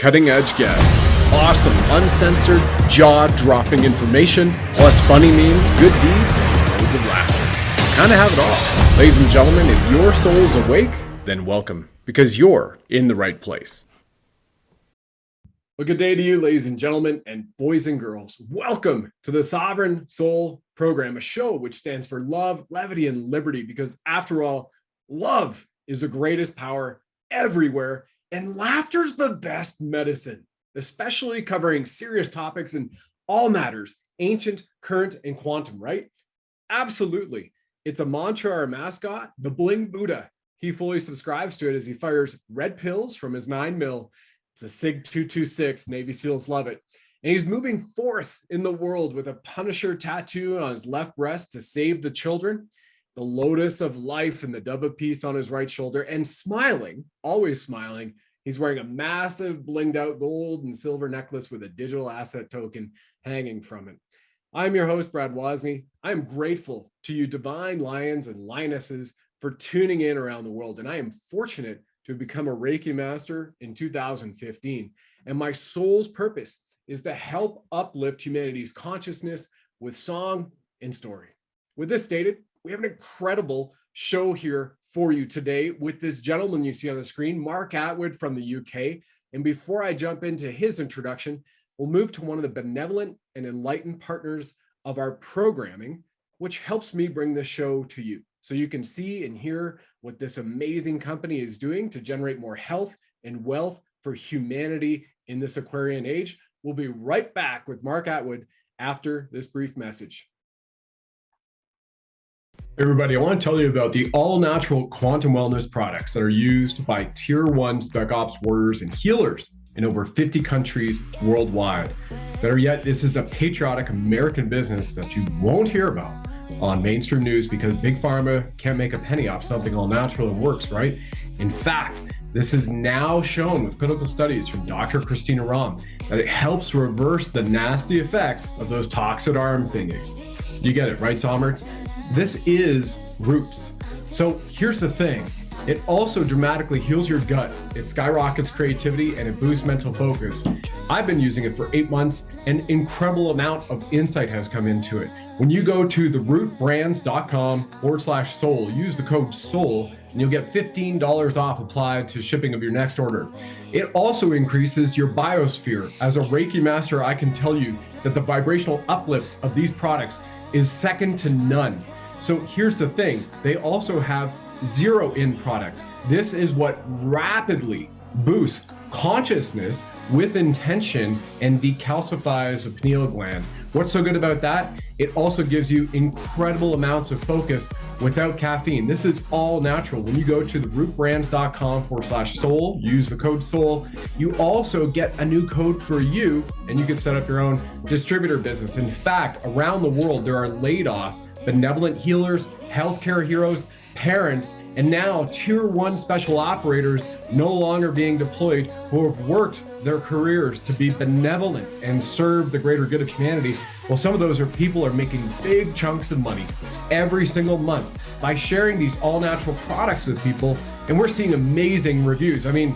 cutting edge guests, awesome, uncensored, jaw-dropping information, plus funny memes, good deeds, and loads of laughter. Kind of have it all. Ladies and gentlemen, if your soul's awake, then welcome, because you're in the right place. Well, good day to you, ladies and gentlemen, and boys and girls. Welcome to the Sovereign Soul Program, a show which stands for love, levity, and liberty, because after all, love is the greatest power everywhere, and laughter's the best medicine, especially covering serious topics in all matters, ancient, current, and quantum, right? Absolutely. It's a mantra, our mascot, the Bling'd Buddha. He fully subscribes to it as he fires red pills from his 9mm. It's a SIG 226, Navy SEALs love it. And he's moving forth in the world with a Punisher tattoo on his left breast to save the children, the lotus of life and the dove of peace on his right shoulder, and smiling, always smiling. He's wearing a massive blinged out gold and silver necklace with a digital asset token hanging from it. I'm your host, Brad Wozni. I am grateful to you divine lions and lionesses for tuning in around the world. And I am fortunate to have become a Reiki master in 2015. And my soul's purpose is to help uplift humanity's consciousness with song and story. With this stated, we have an incredible show here for you today with this gentleman you see on the screen, Mark Attwood from the UK. And before I jump into his introduction, we'll move to one of the benevolent and enlightened partners of our programming, which helps me bring this show to you, so you can see and hear what this amazing company is doing to generate more health and wealth for humanity in this Aquarian age. We'll be right back with Mark Attwood after this brief message. Everybody, I want to tell you about the all-natural quantum wellness products that are used by Tier 1 SpecOps warriors and healers in over 50 countries worldwide. Better yet, this is a patriotic American business that you won't hear about on mainstream news because Big Pharma can't make a penny off something all natural and works, right? In fact, this is now shown with clinical studies from Dr. Christina Rahm that it helps reverse the nasty effects of those toxic arm thingies. You get it, right, Somers? This is roots. So here's the thing. It also dramatically heals your gut. It skyrockets creativity and it boosts mental focus. I've been using it for 8 months. An incredible amount of insight has come into it. When you go to therootbrands.com/soul, use the code SOUL, and you'll get $15 off applied to shipping of your next order. It also increases your biosphere. As a Reiki master, I can tell you that the vibrational uplift of these products is second to none. So here's the thing. They also have zero in product. This is what rapidly boosts consciousness with intention and decalcifies the pineal gland. What's so good about that? It also gives you incredible amounts of focus without caffeine. This is all natural. When you go to therootbrands.com/soul, use the code SOUL, you also get a new code for you and you can set up your own distributor business. In fact, around the world, there are laid off benevolent healers, healthcare heroes, parents, and now Tier 1 special operators no longer being deployed who have worked their careers to be benevolent and serve the greater good of humanity. Well, some of those people are making big chunks of money every single month by sharing these all-natural products with people, and we're seeing amazing reviews. I mean,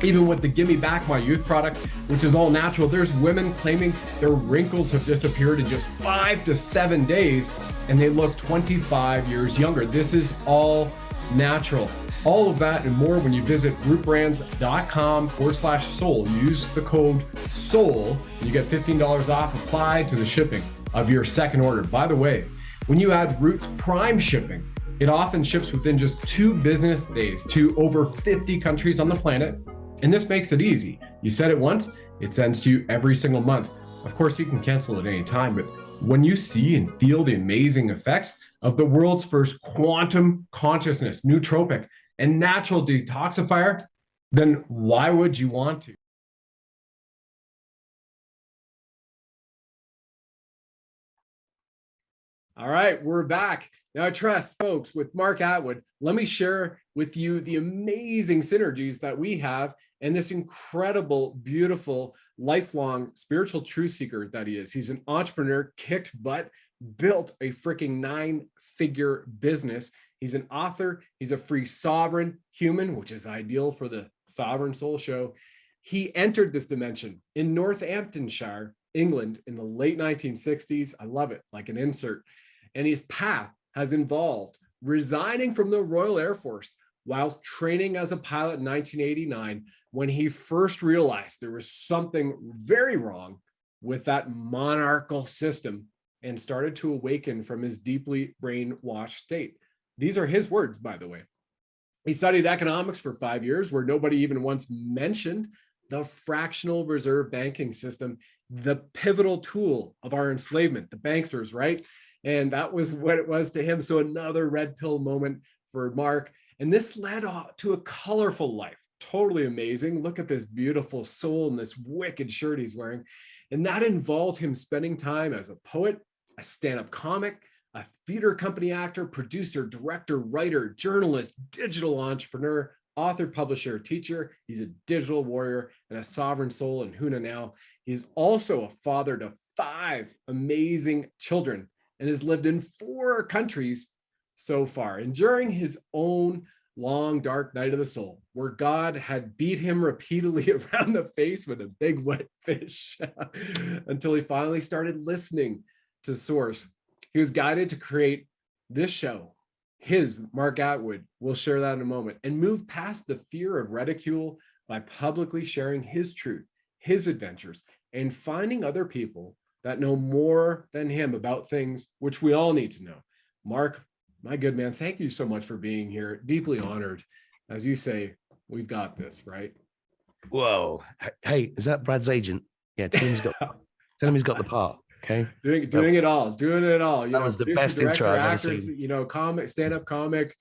even with the Gimme Back My Youth product, which is all natural, there's women claiming their wrinkles have disappeared in just 5 to 7 days, and they look 25 years younger. This is all natural. All of that and more when you visit rootbrands.com/soul. Use the code SOUL, and you get $15 off applied to the shipping of your second order. By the way, when you add Roots Prime shipping, it often ships within just 2 business days to over 50 countries on the planet. And this makes it easy. You set it once, it sends to you every single month. Of course, you can cancel at any time, but when you see and feel the amazing effects of the world's first quantum consciousness, nootropic, and natural detoxifier, then why would you want to? All right, we're back. Now, I trust folks with Mark Attwood. Let me share with you the amazing synergies that we have and this incredible, beautiful, lifelong spiritual truth seeker that he is. He's an entrepreneur, kicked butt, built a freaking 9-figure business. He's an author. He's a free sovereign human, which is ideal for the Sovereign Soul Show. He entered this dimension in Northamptonshire, England in the late 1960s. I love it, like an insert. And his path has involved resigning from the Royal Air Force whilst training as a pilot in 1989, when he first realized there was something very wrong with that monarchical system and started to awaken from his deeply brainwashed state. These are his words, by the way. He studied economics for 5 years, where nobody even once mentioned the fractional reserve banking system, the pivotal tool of our enslavement, the banksters, right? And that was what it was to him. So another red pill moment for Mark. And this led to a colorful life. Totally amazing. Look at this beautiful soul and this wicked shirt he's wearing. And that involved him spending time as a poet, a stand-up comic, a theater company actor, producer, director, writer, journalist, digital entrepreneur, author, publisher, teacher. He's a digital warrior and a sovereign soul in HUNA now. He's also a father to 5 amazing children and has lived in 4 countries so far, enduring his own long, dark night of the soul, where God had beat him repeatedly around the face with a big wet fish until he finally started listening to Source. He was guided to create this show, his Mark Attwood. We'll share that in a moment, and move past the fear of ridicule by publicly sharing his truth, his adventures, and finding other people that know more than him about things which we all need to know. Mark, my good man, thank you so much for being here. Deeply honored. As you say, we've got this, right? Whoa. Hey, is that Brad's agent? Yeah, tell him he's got the part. Okay. Doing it all. That was the best intro I've ever seen. You know, comic, stand-up comic,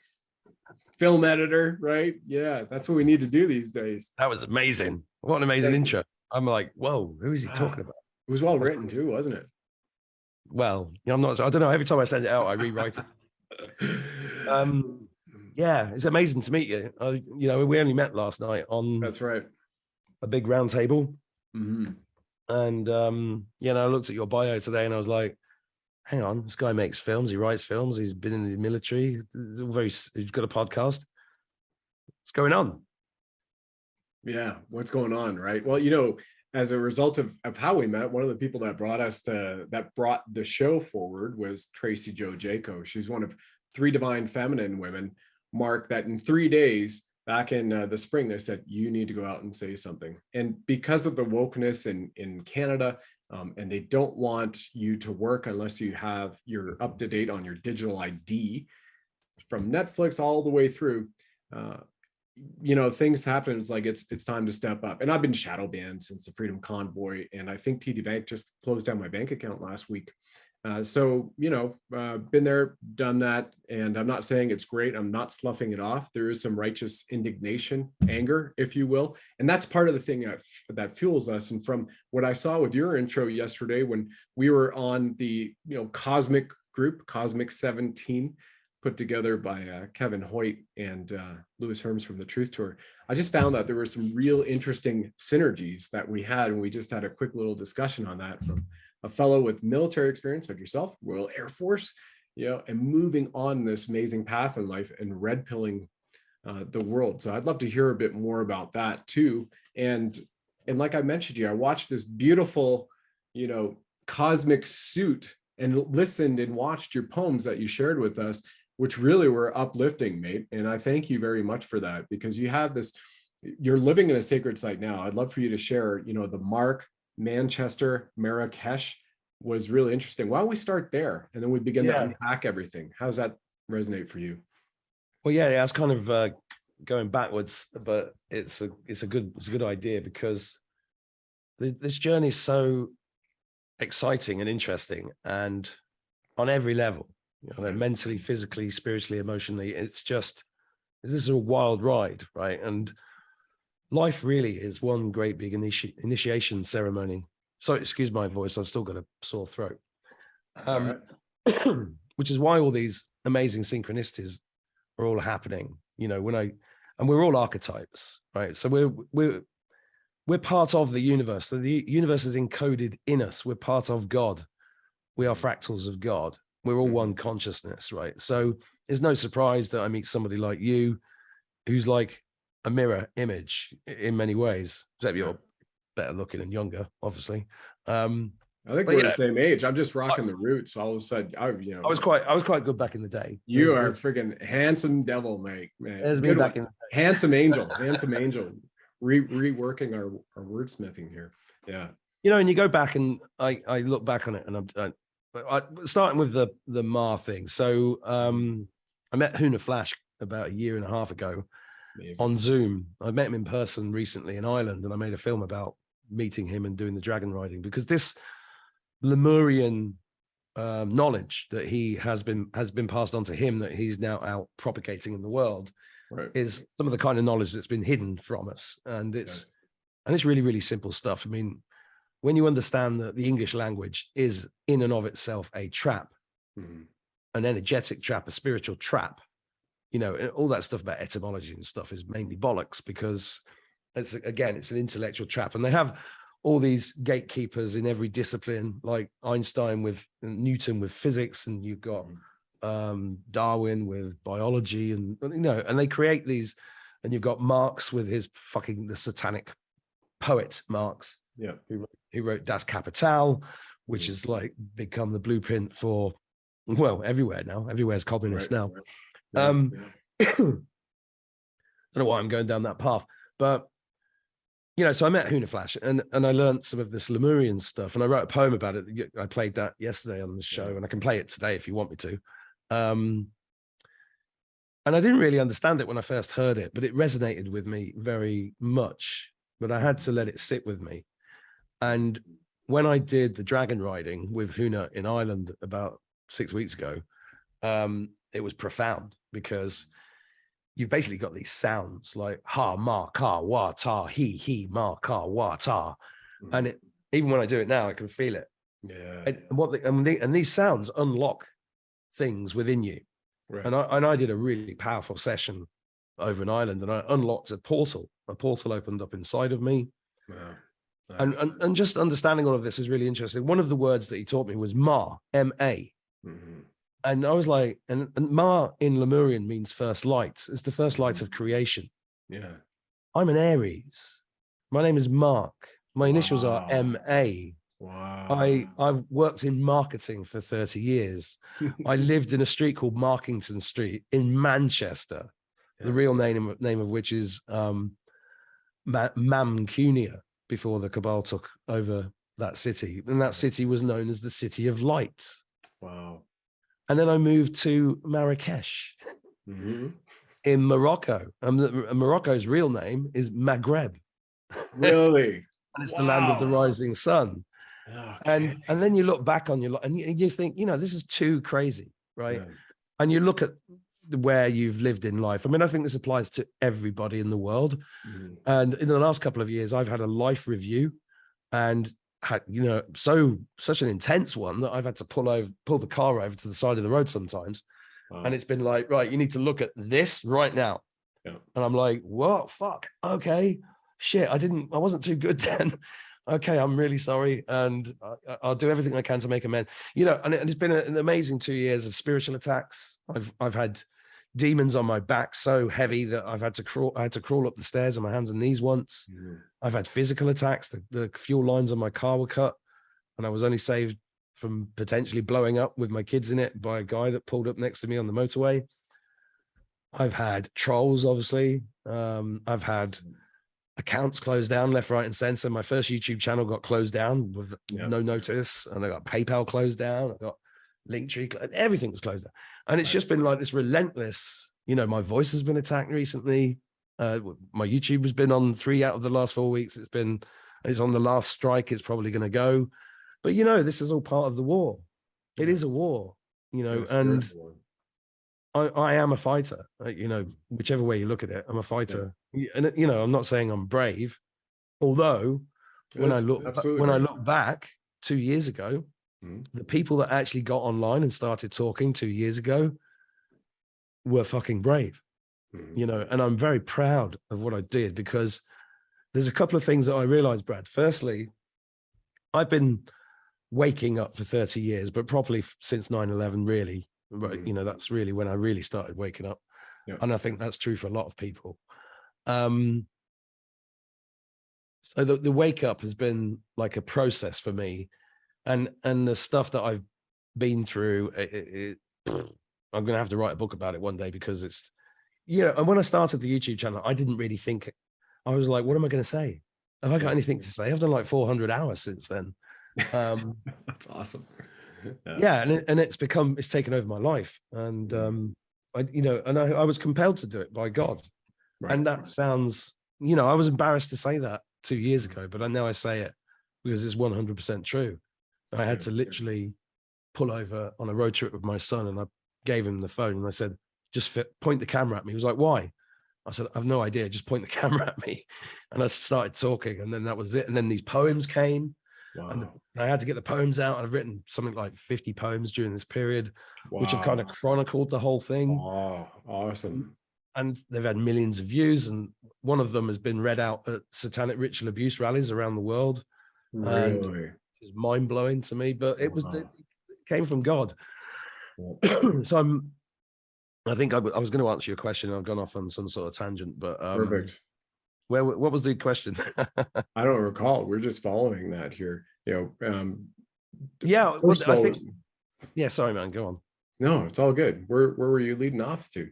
film editor, right? Yeah, that's what we need to do these days. That was amazing. What an amazing intro. I'm like, whoa, who is he talking about? It was well written too, wasn't it? Well, I don't know. Every time I send it out, I rewrite it. Yeah, it's amazing to meet you. We only met last night on that's right, a big round table. Mm-hmm. And I looked at your bio today and I was like, hang on, this guy makes films, he writes films, he's been in the military, he's got a podcast. What's going on? Yeah, what's going on, right? Well, as a result of how we met, one of the people that brought the show forward was Tracy Jo Jaco. She's one of 3 divine feminine women, Mark, that in 3 days back in the spring, they said, you need to go out and say something. And because of the wokeness in Canada, and they don't want you to work unless you're up to date on your digital ID, from Netflix all the way through, things happen. It's like, it's time to step up. And I've been shadow banned since the Freedom Convoy. And I think TD Bank just closed down my bank account last week. Been there, done that. And I'm not saying it's great. I'm not sloughing it off. There is some righteous indignation, anger, if you will. And that's part of the thing that fuels us. And from what I saw with your intro yesterday, when we were on the, cosmic group, Cosmic 17, put together by Kevin Hoyt and Lewis Herms from the Truth Tour, I just found that there were some real interesting synergies that we had. And we just had a quick little discussion on that from a fellow with military experience like yourself, Royal Air Force, and moving on this amazing path in life and red pilling the world. So I'd love to hear a bit more about that too. And like I mentioned to you, I watched this beautiful, cosmic suit and listened and watched your poems that you shared with us, which really were uplifting, mate. And I thank you very much for that, because you have this, you're living in a sacred site now. I'd love for you to share, the Mark, Manchester, Marrakesh was really interesting. Why don't we start there and then we begin to unpack everything? How does that resonate for you? Well, yeah, it's kind of going backwards, but it's a good idea, because this journey is so exciting and interesting, and on every level, mentally, physically, spiritually, emotionally, this is a wild ride, right? And life really is one great big initiation ceremony. So excuse my voice, I've still got a sore throat. Right. Which is why all these amazing synchronicities are all happening. And we're all archetypes, right? So we're part of the universe. So the universe is encoded in us. We're part of God. We are fractals of God. We're all one consciousness, right? So it's no surprise that I meet somebody like you, who's like a mirror image in many ways, except you're better looking and younger, obviously. I think But we're the same age. I'm just rocking the roots. All of a sudden, I was quite good back in the day. You are a freaking handsome devil, mate. Man, there's me back in the day. Handsome angel, handsome angel. Reworking our wordsmithing here. Yeah. You know, and you go back and I look back on it, and I'm starting with the Ma thing. So I met HUNA Flash about a year and a half ago. Amazing. On Zoom. I met him in person recently in Ireland, and I made a film about meeting him and doing the dragon riding, because this Lemurian knowledge that he has been passed on to him, that he's now out propagating in the world, is some of the kind of knowledge that's been hidden from us. And it's really, really simple stuff. I mean, when you understand that the English language is in and of itself a trap, an energetic trap, a spiritual trap, you know, all that stuff about etymology and stuff is mainly bollocks, because it's an intellectual trap. And they have all these gatekeepers in every discipline, like Einstein with Newton with physics, and you've got Darwin with biology, and you know, and they create these, and you've got Marx with his the satanic poet Marx, who wrote Das Kapital, which is like become the blueprint for, well, everywhere now. Everywhere's communist now. I don't know why I'm going down that path, but you know, so I met HUNA Flash, and I learned some of this Lemurian stuff, and I wrote a poem about it. I played that yesterday on the show, and I can play it today if you want me to. And I didn't really understand it when I first heard it, but it resonated with me very much. But I had to let it sit with me. And when I did the dragon riding with HUNA in Ireland about 6 weeks ago, it was profound, because you've basically got these sounds like ha, ma, ka, wa, ta, he, ma, ka, wa, ta. And it, even when I do it now, I can feel it. Yeah. And these sounds unlock things within you. Right. And I did a really powerful session over in Ireland, and I unlocked a portal. A portal opened up inside of me. Wow. Nice. And just understanding all of this is really interesting. One of the words that he taught me was ma, M-A. And I was like, and Ma in Lemurian means first light. It's the first light of creation. Yeah. I'm an Aries. My name is Mark. My initials are M-A. Wow. I've worked in marketing for 30 years. I lived in a street called Markington Street in Manchester, the real name of which is Mamcunia, before the Cabal took over that city. And that city was known as the City of Light. Wow. And then I moved to Marrakesh in Morocco. Morocco's real name is Maghreb. Really? And it's the land of the rising sun. Okay. And then you look back on your life, and you think, you know, this is too crazy, right? Yeah. And you look at where you've lived in life. I mean, I think this applies to everybody in the world. And in the last couple of years, I've had a life review, and had, you know, such an intense one that I've had to pull the car over to the side of the road sometimes. Wow. And it's been like, right, you need to look at this right now. Yeah. And I'm like, what? Fuck. Okay. Shit. I wasn't too good then. Okay. I'm really sorry. And I'll do everything I can to make amends, you know, and it's been an amazing 2 years of spiritual attacks. I've had demons on my back so heavy that I had to crawl up the stairs on my hands and knees once. I've had physical attacks. The fuel lines on my car were cut, and I was only saved from potentially blowing up with my kids in it by a guy that pulled up next to me on the motorway. I've had trolls, obviously. I've had accounts closed down left, right, and center. My first YouTube channel got closed down with no notice, and I got PayPal closed down. I got Linktree, everything was closed down. And it's just been like this relentless, you know, my voice has been attacked recently. My YouTube has been on 3 out of the last 4 weeks. It's on the last strike. It's probably going to go. But, you know, this is all part of the war. It is a war, you know, and I am a fighter, you know, whichever way you look at it, I'm a fighter. Yeah. And, you know, I'm not saying I'm brave, although when I look back 2 years ago, the people that actually got online and started talking 2 years ago were fucking brave, you know, and I'm very proud of what I did, because there's a couple of things that I realized, Brad. Firstly, I've been waking up for 30 years, but properly since 9/11, really, right? You know, that's really when I really started waking up. Yeah. And I think that's true for a lot of people. So the wake up has been like a process for me, and the stuff that I've been through, I'm gonna have to write a book about it one day, because it's, you know, and when I started the YouTube channel, I didn't really think, I was like, what am I going to say? Have I got anything to say? I've done like 400 hours since then. That's awesome. Yeah, and it's taken over my life, and I was compelled to do it by God. Right. And that sounds, you know, I was embarrassed to say that 2 years ago, but I know I say it because it's 100% true. I had to literally pull over on a road trip with my son, and I gave him the phone and I said, just point the camera at me. He was like, why? I said, I've no idea. Just point the camera at me. And I started talking, and then that was it. And then these poems came. Wow. And I had to get the poems out. I've written something like 50 poems during this period, which have kind of chronicled the whole thing. Oh, awesome. And they've had millions of views. And one of them has been read out at satanic ritual abuse rallies around the world. Really? And it's mind blowing to me, but it came from God. So I think I was going to answer your question, and I've gone off on some sort of tangent, but perfect. What was the question? I don't recall. We're just following that here. You know, yeah. Well, I think. Yeah. Sorry, man. Go on. No, it's all good. Where were you leading off to?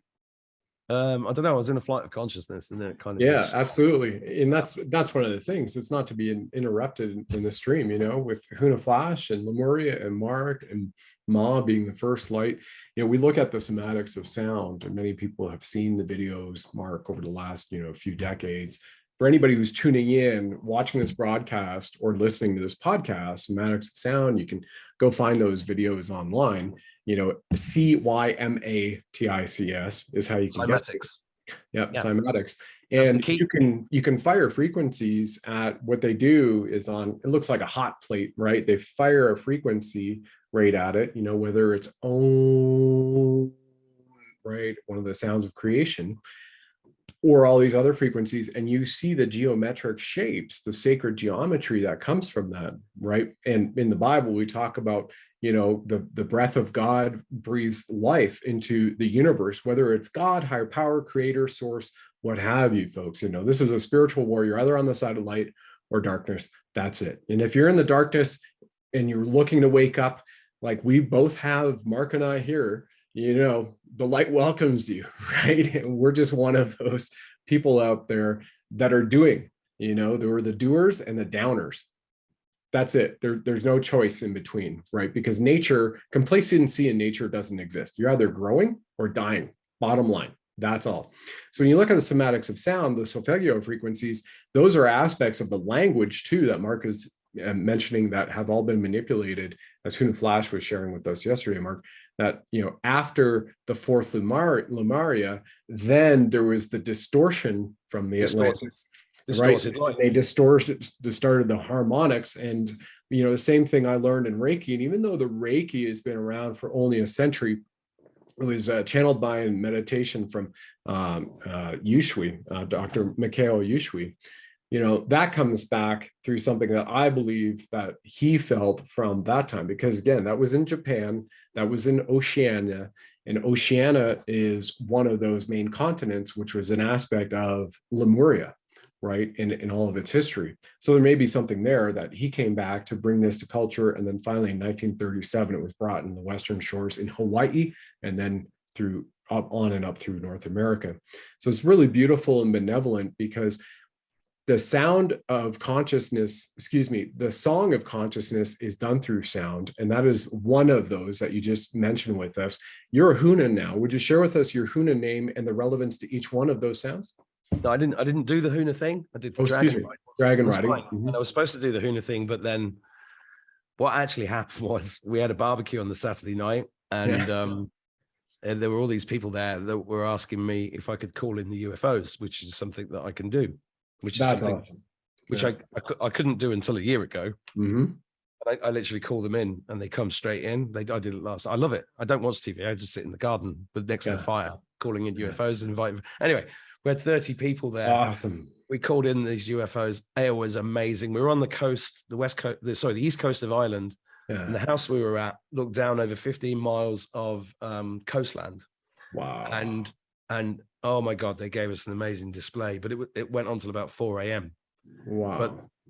I don't know. I was in a flight of consciousness, and then it kind of absolutely. And that's one of the things. It's not to be interrupted in the stream, you know, with HUNA Flash and Lemuria and Mark and Ma being the first light. You know, we look at the somatics of sound, and many people have seen the videos, Mark, over the last, you know, few decades. For anybody who's tuning in, watching this broadcast or listening to this podcast, somatics of sound, you can go find those videos online. You know, CYMATICS is how you can get it. Yep, cymatics. And you can fire frequencies at what they do is on, it looks like a hot plate, right? They fire a frequency rate at it, you know, whether it's OM, right, one of the sounds of creation, or all these other frequencies, and you see the geometric shapes, the sacred geometry that comes from that, right? And in the Bible, we talk about, you know, the breath of God breathes life into the universe, whether it's God, higher power, creator, source, what have you, folks. You know, this is a spiritual war. You're either on the side of light or darkness. That's it. And if you're in the darkness and you're looking to wake up, like we both have, Mark and I here, you know, the light welcomes you, right? And we're just one of those people out there that are doing, you know, there were the doers and the downers. That's it. There's no choice in between, right? Because nature, complacency in nature doesn't exist. You're either growing or dying, bottom line. That's all. So when you look at the somatics of sound, the solfeggio frequencies, those are aspects of the language too that Mark is mentioning that have all been manipulated, as HUNA Flash was sharing with us yesterday, Mark, that, you know, after the fourth Lemuria, then there was the distortion from the Atlantis. Right, they distorted the harmonics, and you know, the same thing I learned in Reiki. And even though the Reiki has been around for only a century, it was channeled by a meditation from Ushui, Dr. Mikhail Ushui. You know, that comes back through something that I believe that he felt from that time, because again, that was in Japan, that was in Oceania, and Oceania is one of those main continents, which was an aspect of Lemuria, right, in all of its history. So there may be something there that he came back to bring this to culture. And then finally in 1937, it was brought in the Western shores in Hawaii, and then through on and up through North America. So it's really beautiful and benevolent, because the sound of consciousness, the song of consciousness is done through sound. And that is one of those that you just mentioned with us. You're a HUNA now. Would you share with us your HUNA name and the relevance to each one of those sounds? No, I didn't do the HUNA thing. I did dragon riding. And I was supposed to do the HUNA thing, but then what actually happened was we had a barbecue on the Saturday night, and there were all these people there that were asking me if I could call in the UFOs, which is something that I can do, which is something awesome. Which I couldn't do until a year ago. I literally call them in and they come straight in. I did it last. I love it. I don't watch TV. I just sit in the garden, but next to the fire, calling in UFOs and inviting. Anyway, we had 30 people there. Awesome. We called in these UFOs. It was amazing. We were on the coast, the east coast of Ireland. And the house we were at looked down over 15 miles of coastland. Wow. And oh my God, they gave us an amazing display, but it went on till about 4 a.m. Wow.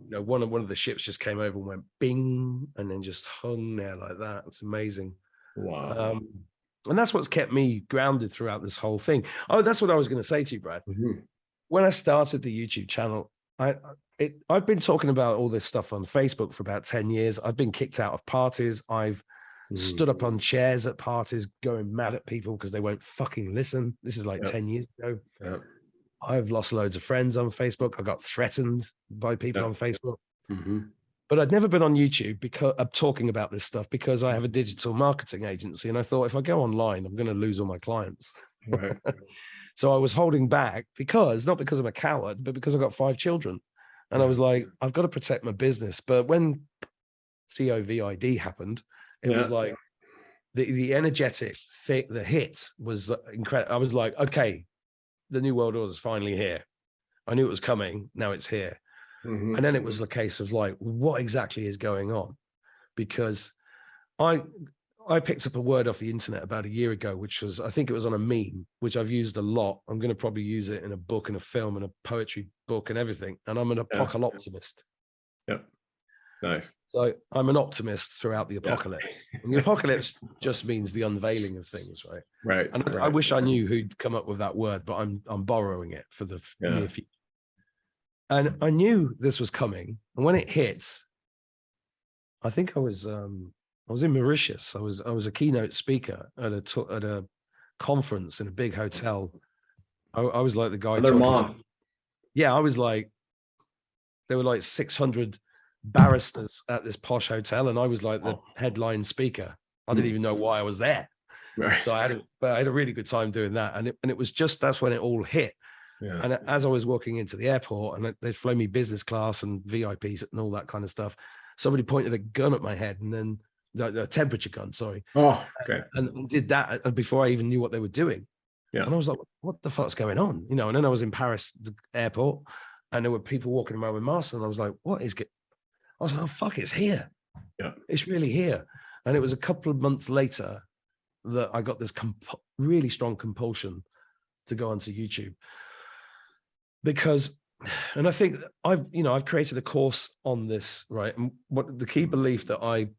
But one of the ships just came over and went bing, and then just hung there like that. It's amazing. Wow. And that's what's kept me grounded throughout this whole thing. Oh, that's what I was going to say to you, Brad. Mm-hmm. When I started the YouTube channel, I've been talking about all this stuff on Facebook for about 10 years. I've been kicked out of parties. I've stood up on chairs at parties going mad at people because they won't fucking listen. This is like 10 years ago. Yep. I've lost loads of friends on Facebook. I got threatened by people on Facebook. Mm-hmm. But I'd never been on YouTube because I'm talking about this stuff because I have a digital marketing agency. And I thought, if I go online, I'm going to lose all my clients. Right. So I was holding back not because I'm a coward, but because I've got 5 children. And I was like, I've got to protect my business. But when COVID happened, it was like the energetic the hit was incredible. I was like, okay, the new world order is finally here. I knew it was coming. Now it's here. Mm-hmm. And then it was the case of like, what exactly is going on? Because I picked up a word off the internet about a year ago, which was, I think it was on a meme, which I've used a lot. I'm going to probably use it in a book and a film and a poetry book and everything. And I'm an apocalyptimist. Yep. Nice. So I'm an optimist throughout the apocalypse. And the apocalypse just means the unveiling of things, right? Right. And I wish I knew who'd come up with that word, but I'm borrowing it for the near future. And I knew this was coming. And when it hits, I think I was in Mauritius. I was a keynote speaker at a conference in a big hotel. I was like the guy talking. Yeah, I was like, there were like 600 barristers at this posh hotel, and I was like the headline speaker. I didn't even know why I was there. Right. So I had a really good time doing that. And it was just, that's when it all hit. Yeah. And as I was walking into the airport, and they'd flown me business class and VIPs and all that kind of stuff, somebody pointed a gun at my head, and then the temperature gun, sorry. Oh, okay. And did that before I even knew what they were doing. Yeah. And I was like, what the fuck's going on? You know, and then I was in Paris, the airport, and there were people walking around with masks, and I was like, I was like, oh, fuck, it's here. Yeah. It's really here. And it was a couple of months later that I got this really strong compulsion to go onto YouTube. Because, and I think I've created a course on this, right? And what the key belief that I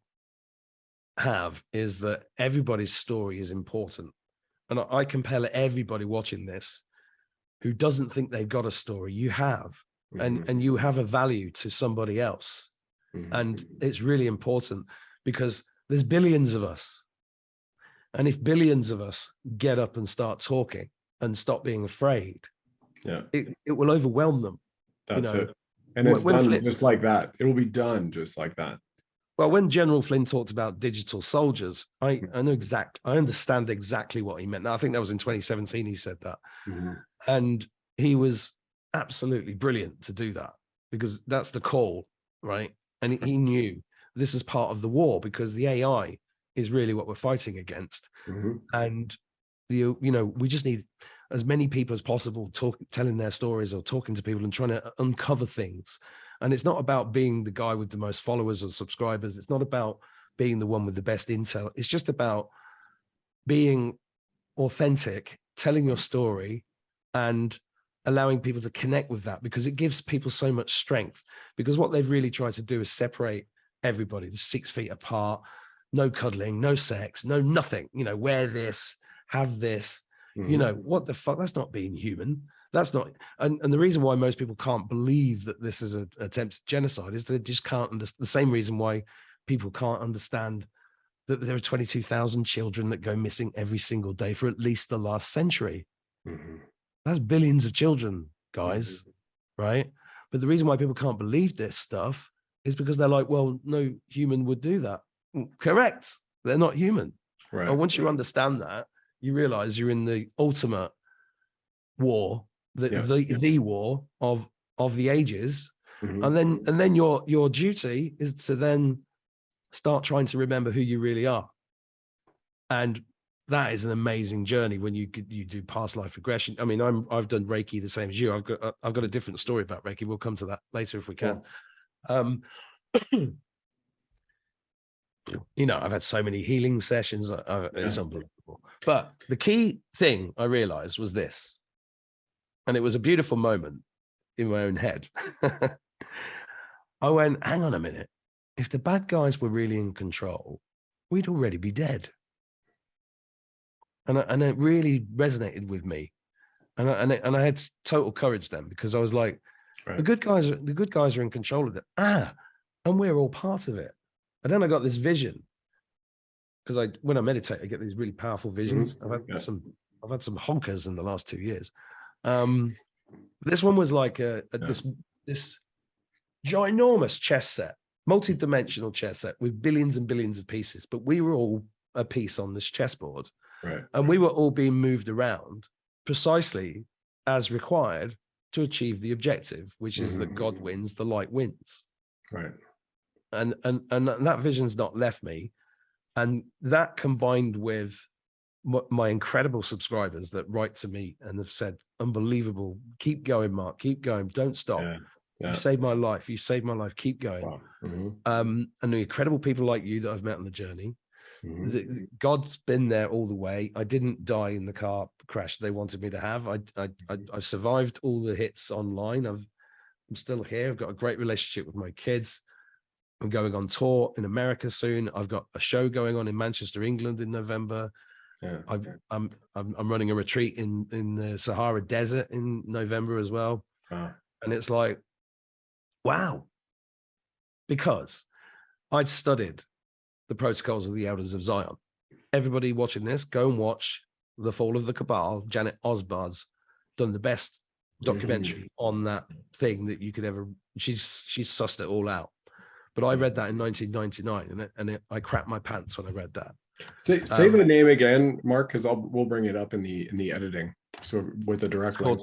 have is that everybody's story is important. And I compel everybody watching this who doesn't think they've got a story. You have, and you have a value to somebody else. And it's really important because there's billions of us. And if billions of us get up and start talking and stop being afraid, it will overwhelm them. That's it. And it's done just like that. It will be done just like that. Well, when General Flynn talked about digital soldiers, I understand exactly what he meant. Now, I think that was in 2017 he said that. And he was absolutely brilliant to do that because that's the call, right? And he knew this is part of the war because the AI is really what we're fighting against. And we just need as many people as possible telling their stories or talking to people and trying to uncover things. And it's not about being the guy with the most followers or subscribers. It's not about being the one with the best intel. It's just about being authentic, telling your story, and allowing people to connect with that because it gives people so much strength. Because what they've really tried to do is separate everybody, 6 feet apart, no cuddling, no sex, no nothing, wear this, have this, what the fuck? That's not being human. That's not, and the reason why most people can't believe that this is an attempted genocide is they just can't understand. The same reason why people can't understand that there are 22,000 children that go missing every single day for at least the last century. That's billions of children, guys, right? But the reason why people can't believe this stuff is because they're like, well, no human would do that. Correct. They're not human. Right. And once you understand that, you realize you're in the ultimate war, the war of the ages. And then your duty is to then start trying to remember who you really are. And that is an amazing journey when you do past life regression. I mean, I've done Reiki the same as you. I've got a different story about Reiki. We'll come to that later if we can. I've had so many healing sessions. It's unbelievable. But the key thing I realized was this. And it was a beautiful moment in my own head. I went, hang on a minute. If the bad guys were really in control, we'd already be dead. And it really resonated with me. And I had total courage then, because I was like, the good guys are in control of it. And we're all part of it. And then I got this vision, because when I meditate, I get these really powerful visions. Mm-hmm. I've had some honkers in the last 2 years. This one was like this ginormous chess set, multi-dimensional chess set with billions and billions of pieces, but we were all a piece on this chessboard, and we were all being moved around precisely as required to achieve the objective, which is that God wins, the light wins. Right. And that vision's not left me. And that, combined with my incredible subscribers that write to me and have said, unbelievable, keep going, Mark, keep going, don't stop. You saved my life. You saved my life. Keep going. Wow. And the incredible people like you that I've met on the journey. God's been there all the way. I didn't die in the car crash they wanted me to have. I survived all the hits online. I'm still here. I've got a great relationship with my kids. I'm going on tour in America soon. I've got a show going on in Manchester, England in November. I'm running a retreat in the Sahara Desert in November as well. And it's like, wow. Because I'd studied the protocols of the Elders of Zion. Everybody watching this, go and watch The Fall of the Cabal. Janet Osbard's done the best documentary on that thing that you could ever. She's sussed it all out. But I read that in 1999, and I crapped my pants when I read that. Say the name again, Mark, because we'll bring it up in the editing. So with the direct link.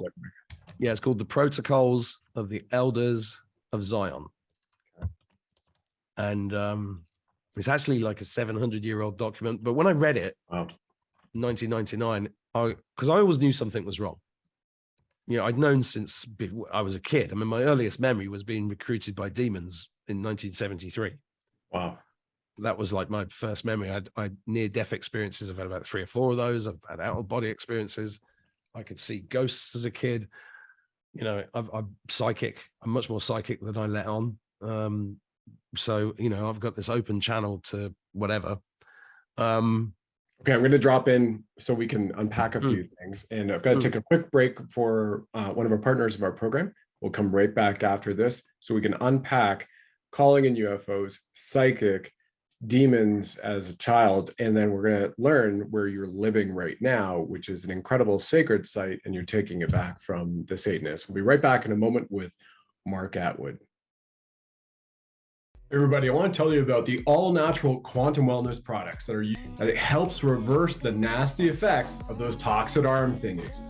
Yeah, it's called The Protocols of the Elders of Zion. And it's actually like a 700-year-old document. But when I read it in 1999, because I always knew something was wrong. You know, I'd known since I was a kid. I mean, my earliest memory was being recruited by demons in 1973. Wow. That was like my first memory. I had near-death experiences. I've had about 3 or 4 of those. I've had out-of-body experiences. I could see ghosts as a kid. You know, I'm psychic. I'm much more psychic than I let on. So, you know, I've got this open channel to whatever. Okay, I'm going to drop in so we can unpack a few things. And I've got to take a quick break for one of our partners of our program. We'll come right back after this so we can unpack calling in UFOs, psychic, demons as a child, and then we're going to learn where you're living right now, which is an incredible sacred site, and you're taking it back from the Satanists. We'll be right back in a moment with Mark Attwood. Everybody, I want to tell you about the all-natural quantum wellness products that it helps reverse the nasty effects of those toxic arm thingies.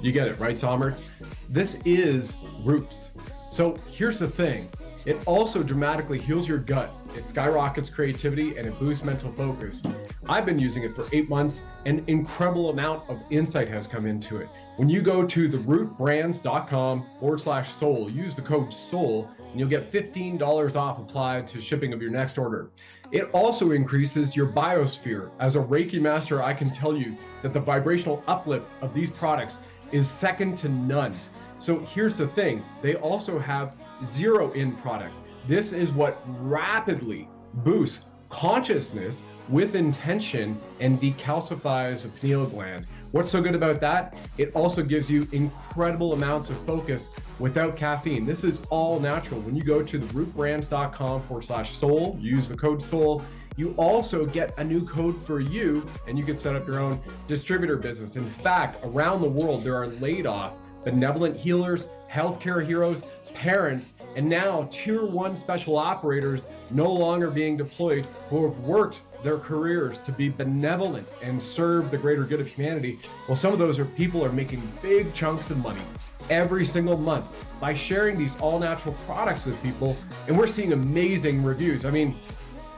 You get it, right, Sommerts? This is roots. So here's the thing. It also dramatically heals your gut. It skyrockets creativity and it boosts mental focus. I've been using it for 8 months. An incredible amount of insight has come into it. When you go to therootbrands.com/soul, use the code SOUL, and you'll get $15 off applied to shipping of your next order. It also increases your biosphere. As a Reiki master, I can tell you that the vibrational uplift of these products is second to none. So here's the thing, they also have zero-in product. This is what rapidly boosts consciousness with intention and decalcifies the pineal gland. What's so good about that? It also gives you incredible amounts of focus without caffeine. This is all natural. When you go to therootbrands.com/soul, use the code SOUL, you also get a new code for you, and you can set up your own distributor business. In fact, around the world, there are laid off benevolent healers, healthcare heroes, parents, and now tier 1 special operators no longer being deployed who have worked their careers to be benevolent and serve the greater good of humanity. Well, some of those people are making big chunks of money every single month by sharing these all-natural products with people, and we're seeing amazing reviews. I mean,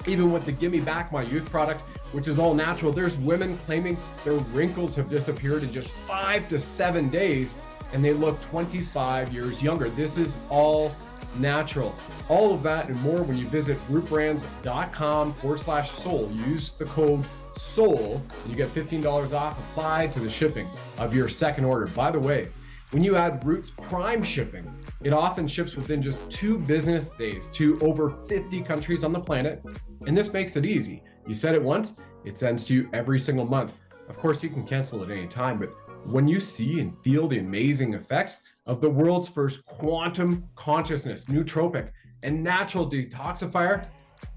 even with the Gimme Back My Youth product, which is all natural, there's women claiming their wrinkles have disappeared in just 5 to 7 days, and they look 25 years younger. This is all natural. All of that and more when you visit rootbrands.com/soul. Use the code SOUL, and you get $15 off applied to the shipping of your second order. By the way, When you add Roots Prime shipping, it often ships within just 2 business days to over 50 countries on the planet. And this makes it easy. You set it once, it sends to you every single month. Of course, you can cancel at any time, but when you see and feel the amazing effects of the world's first quantum consciousness, nootropic, and natural detoxifier,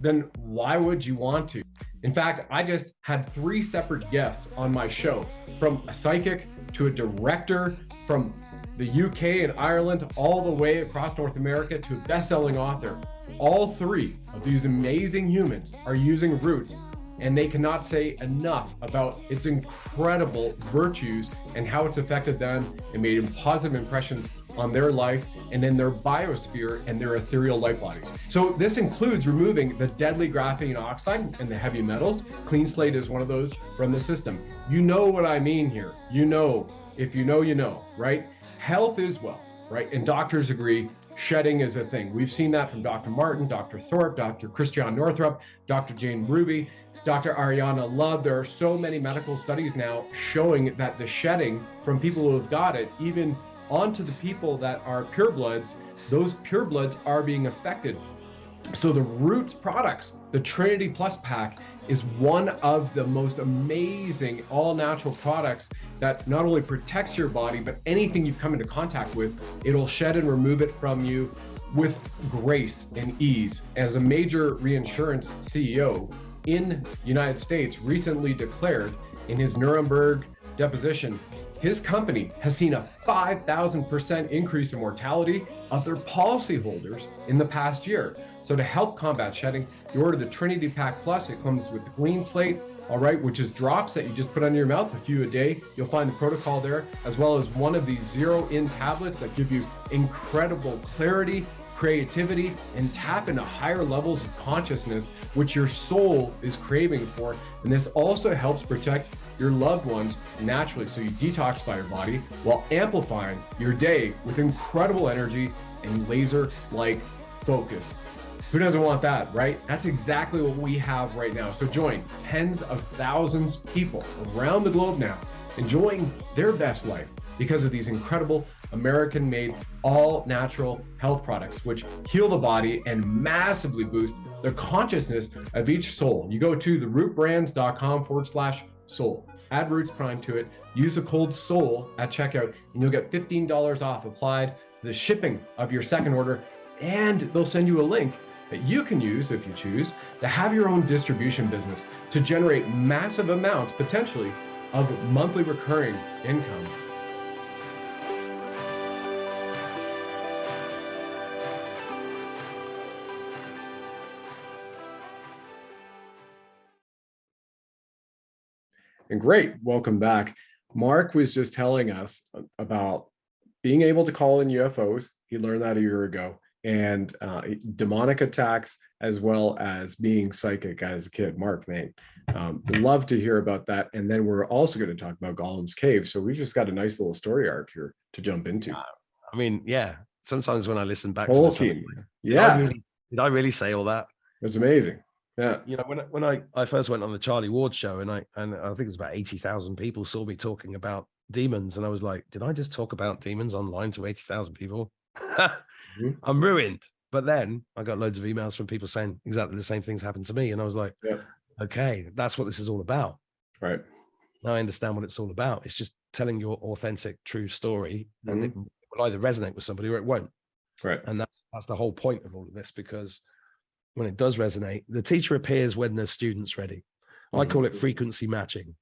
then why would you want to? In fact, I just had 3 separate guests on my show, from a psychic to a director, from the UK and Ireland, all the way across North America to a best-selling author. All 3 of these amazing humans are using Roots, and they cannot say enough about its incredible virtues and how it's affected them and made positive impressions on their life and in their biosphere and their ethereal light bodies. So this includes removing the deadly graphene oxide and the heavy metals. Clean Slate is one of those from the system. You know what I mean here. You know, if you know, you know, right? Health is wealth, right? And doctors agree shedding is a thing. We've seen that from Dr. Martin, Dr. Thorpe, Dr. Christian Northrup, Dr. Jane Ruby, Dr. Ariana Love. There are so many medical studies now showing that the shedding from people who have got it, even onto the people that are purebloods, those purebloods are being affected. So the Roots products, the Trinity Plus pack, is one of the most amazing all-natural products that not only protects your body, but anything you come into contact with, it'll shed and remove it from you with grace and ease. As a major reinsurance CEO in the United States recently declared in his Nuremberg deposition, his company has seen a 5,000% increase in mortality of their policyholders in the past year. So to help combat shedding, you order the Trinity Pack Plus. It comes with the Clean Slate, all right, which is drops that you just put under your mouth, a few a day. You'll find the protocol there, as well as one of these 0-in tablets that give you incredible clarity, creativity, and tap into higher levels of consciousness, which your soul is craving for. And this also helps protect your loved ones naturally. So you detoxify your body while amplifying your day with incredible energy and laser-like focus. Who doesn't want that, right? That's exactly what we have right now. So join tens of thousands of people around the globe now enjoying their best life because of these incredible American-made all-natural health products, which heal the body and massively boost the consciousness of each soul. You go to therootbrands.com/soul, add Roots Prime to it, use the code SOUL at checkout, and you'll get $15 off applied to the shipping of your second order, and they'll send you a link that you can use, if you choose, to have your own distribution business to generate massive amounts, potentially, of monthly recurring income. And great, welcome back. Mark was just telling us about being able to call in UFOs. He learned that a year ago, and demonic attacks, as well as being psychic as a kid. Mark, mate, love to hear about that. And then we're also going to talk about Gollum's Cave. So we've just got a nice little story arc here to jump into. I mean, yeah, sometimes when I listen back Tolkien. to myself, did I really say all that? It's amazing. Yeah. You know, when I first went on the Charlie Ward show, and I think it was about 80,000 people saw me talking about demons, and I was like, did I just talk about demons online to 80,000 people? I'm ruined. But then I got loads of emails from people saying exactly the same things happened to me, and I was like, okay, that's what this is all about. Right. Now I understand what it's all about. It's just telling your authentic, true story, and it will either resonate with somebody or it won't. Right. And that's the whole point of all of this, because when it does resonate, the teacher appears when the student's ready. I call it frequency matching,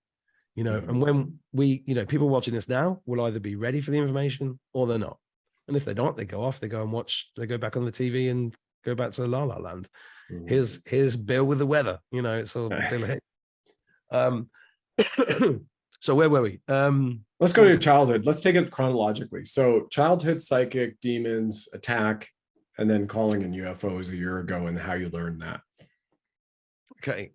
you know, and when we, you know, people watching this now will either be ready for the information or they're not. And if they're not, they go off, they go and watch, they go back on the TV and go back to La La Land. Here's Bill with the weather, you know, it's all Bill hit. So where were we? Let's go to childhood. Let's take it chronologically. So childhood, psychic, demons, attack, and then calling in UFOs a year ago, and how you learned that. Okay.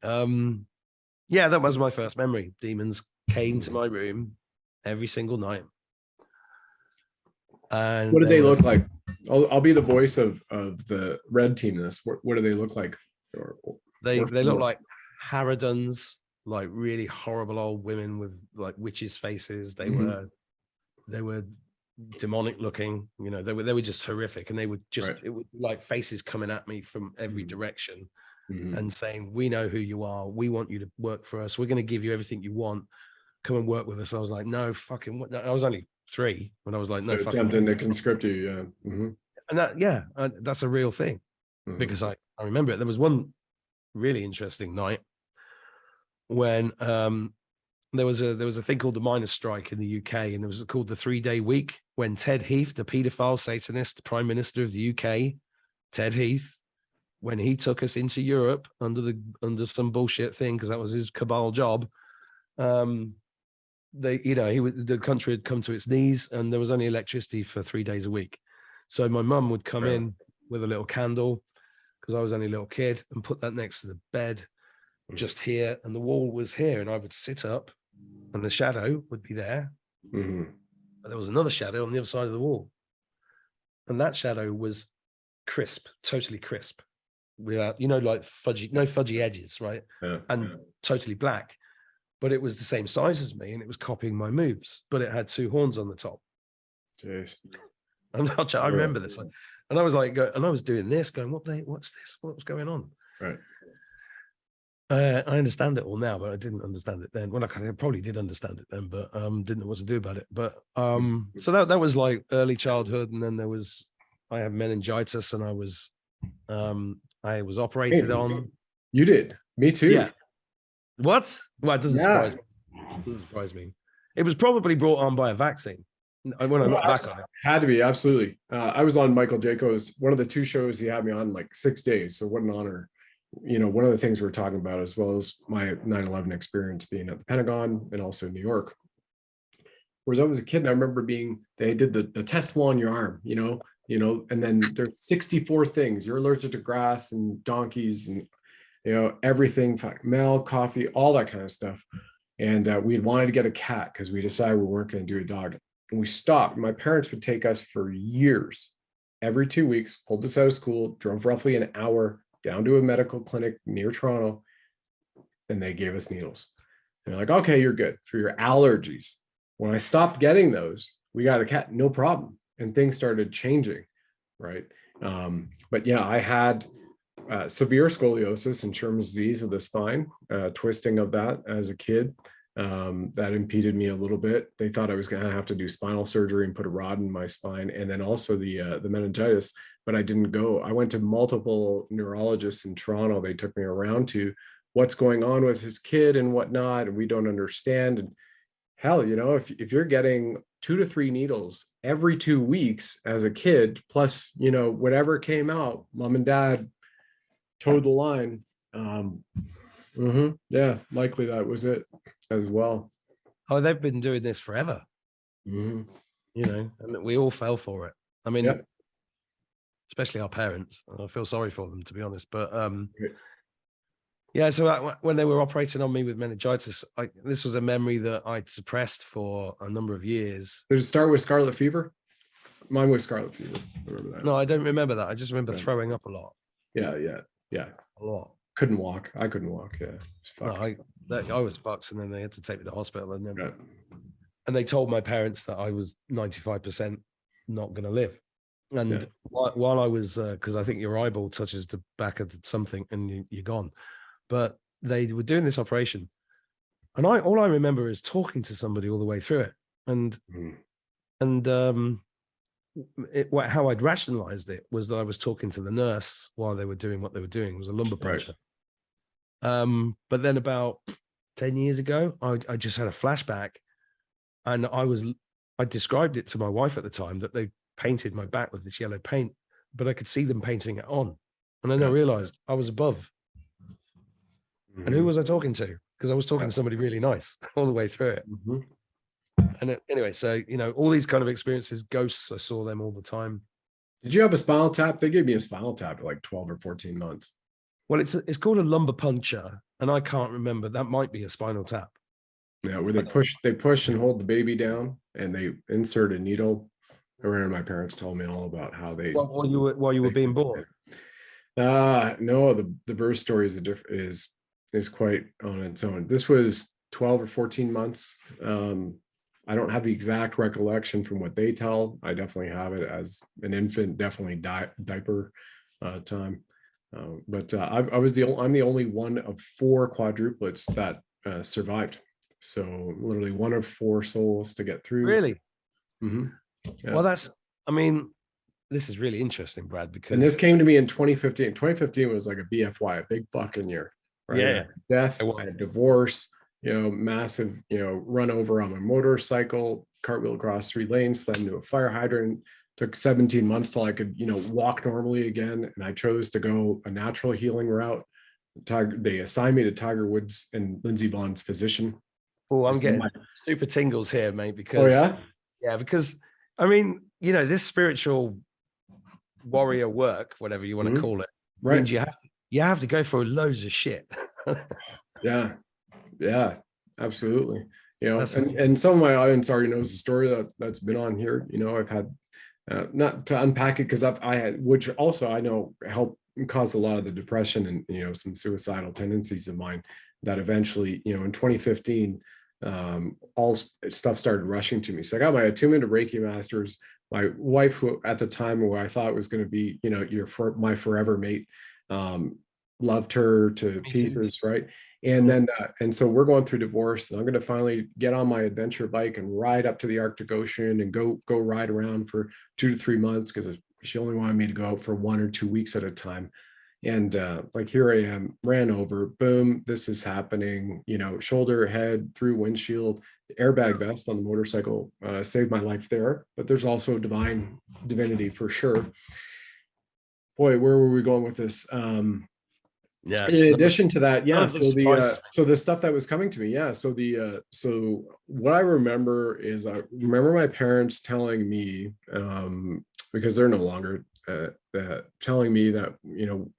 Yeah, that was my first memory. Demons came to my room every single night. And what did they look like? I'll be the voice of the red team in this. What do they look like? They look like harridans, like really horrible old women with like witches' faces. They were demonic looking. You know, they were just horrific, and they would just Right. it would like faces coming at me from every direction Mhm. and saying, "We know who you are. We want you to work for us. We're going to give you everything you want. Come and work with us." I was like, "No, fucking what?" I was only 3 when I was like, "No, They're fucking." attempting to conscript you, yeah. And that, yeah, that's a real thing because I remember it. There was one really interesting night when there was a thing called the miners' strike in the UK, and there was called the 3-day week when Ted Heath, the paedophile Satanist Prime Minister of the UK, Ted Heath, when he took us into Europe under some bullshit thing because that was his cabal job. The country had come to its knees, and there was only electricity for 3 days a week. So my mum would come in with a little candle because I was only a little kid and put that next to the bed just here, and the wall was here, and I would sit up and the shadow would be there. But there was another shadow on the other side of the wall. And that shadow was crisp, totally crisp, without, like fudgy, no fudgy edges, right? And totally black. But it was the same size as me, and it was copying my moves, but it had 2 horns on the top. Jeez. And I remember this one. And I was like, and I was doing this, going, what's this? What was going on? Right. I understand it all now, but I didn't understand it then. Well, I probably did understand it then, but didn't know what to do about it. But so that was like early childhood, and then I had meningitis, and I was operated on. You did. Me too. Yeah. What? Well, it doesn't surprise me. It doesn't surprise me. It was probably brought on by a vaccine. When I look back on it, had to be, absolutely. I was on Michael Jaco's, one of the 2 shows he had me on, like 6 days. So what an honor. One of the things we're talking about, as well as my 9/11 experience being at the Pentagon and also New York. Whereas I was a kid, and I remember they did the testicle on your arm, and then there's 64 things. You're allergic to grass and donkeys and, everything, milk, coffee, all that kind of stuff. And we wanted to get a cat because we decided we weren't going to do a dog. And we stopped. My parents would take us for years, every 2 weeks, pulled us out of school, drove roughly an hour down to a medical clinic near Toronto, and they gave us needles. And they're like, okay, you're good for your allergies. When I stopped getting those, we got a cat, no problem. And things started changing, right? But yeah, I had severe scoliosis and Sherman's disease of the spine, twisting of that as a kid. That impeded me a little bit. They thought I was going to have to do spinal surgery and put a rod in my spine, and then also the meningitis, but I didn't go. I went to multiple neurologists in Toronto. They took me around to what's going on with his kid and whatnot, and we don't understand. And hell, if you're getting 2 to 3 needles every 2 weeks as a kid, plus, whatever came out, mom and dad towed the line. Yeah, likely that was it as well. Oh, they've been doing this forever. And we all fell for it. I mean, especially our parents. I feel sorry for them, to be honest. But yeah, so when they were operating on me with meningitis, this was a memory that I'd suppressed for a number of years. Did it start with scarlet fever? Mine was scarlet fever. I remember that. No, I don't remember that. I just remember throwing up a lot. Yeah. A lot. Couldn't walk. I couldn't walk. Yeah. I was fucked, and then they had to take me to hospital, and then and they told my parents that I was 95% not going to live. And while I was, because I think your eyeball touches the back of something and you're gone. But they were doing this operation, and all I remember is talking to somebody all the way through it, and how I'd rationalized it was that I was talking to the nurse while they were doing what they were doing. It was a lumbar puncture. But then about 10 years ago, I just had a flashback, and I described it to my wife at the time that they painted my back with this yellow paint, but I could see them painting it on. And then I realized I was above. And who was I talking to? Because I was talking to somebody really nice all the way through it. And anyway, so, all these kind of experiences, ghosts, I saw them all the time. Did you have a spinal tap? They gave me a spinal tap at like 12 or 14 months. Well, it's called a lumbar puncture, and I can't remember. That might be a spinal tap. Yeah, where they push and hold the baby down, and they insert a needle. I remember my parents told me all about how they. While you were being born. No, the birth story is quite on its own. This was 12 or 14 months. I don't have the exact recollection from what they tell. I definitely have it as an infant, definitely diaper time. I'm the only one of four quadruplets that survived. So literally one of four souls to get through. Really? Mhm. Yeah. Well, I mean, this is really interesting, Brad, And this because came to me in 2015. 2015 was like a BFY, a big fucking year, right? I yeah, had death, it I was. had divorce, massive, run over on my motorcycle, cartwheel across 3 lanes, slammed into a fire hydrant. Took 17 months till I could, walk normally again. And I chose to go a natural healing route. They assigned me to Tiger Woods and Lindsey Vaughn's physician. Oh, I'm My, getting super tingles here, mate, oh because yeah, because I mean, this spiritual warrior work, whatever you want to Mhm. call it, Right, means you have to go through loads of shit. yeah. Yeah, absolutely. That's And some of my audience already knows the story that's been on here. I've had not to unpack it because I had, which also I know helped cause a lot of the depression and some suicidal tendencies of mine that eventually in 2015 all stuff started rushing to me. So I got my attunement to Reiki masters. My wife, who at the time who I thought was going to be my forever mate, um, loved her to me too. pieces, right? And then, and so we're going through divorce, and I'm going to finally get on my adventure bike and ride up to the Arctic Ocean and go ride around for 2 to 3 months because she only wanted me to go out for 1 or 2 weeks at a time. And like here I am, ran over, boom, this is happening. Shoulder, head, through windshield. The airbag vest on the motorcycle saved my life there, but there's also divinity for sure. Boy, where were we going with this? Yeah, In addition to that, none yeah, of this so surprises the stuff that was coming to me, yeah, so what I remember is I remember my parents telling me, because they're no longer telling me that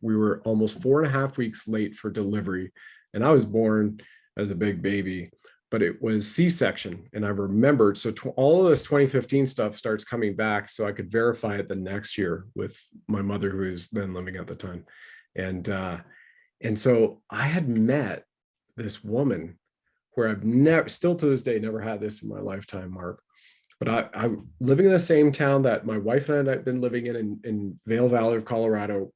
we were almost 4.5 weeks late for delivery, and I was born as a big baby, but it was C-section, and I remembered. So all of this 2015 stuff starts coming back, so I could verify it the next year with my mother, who was then living at the time, and so I had met this woman where I've never, still to this day, never had this in my lifetime, Mark. But I'm living in the same town that my wife and I had been living in Vail Valley of Colorado.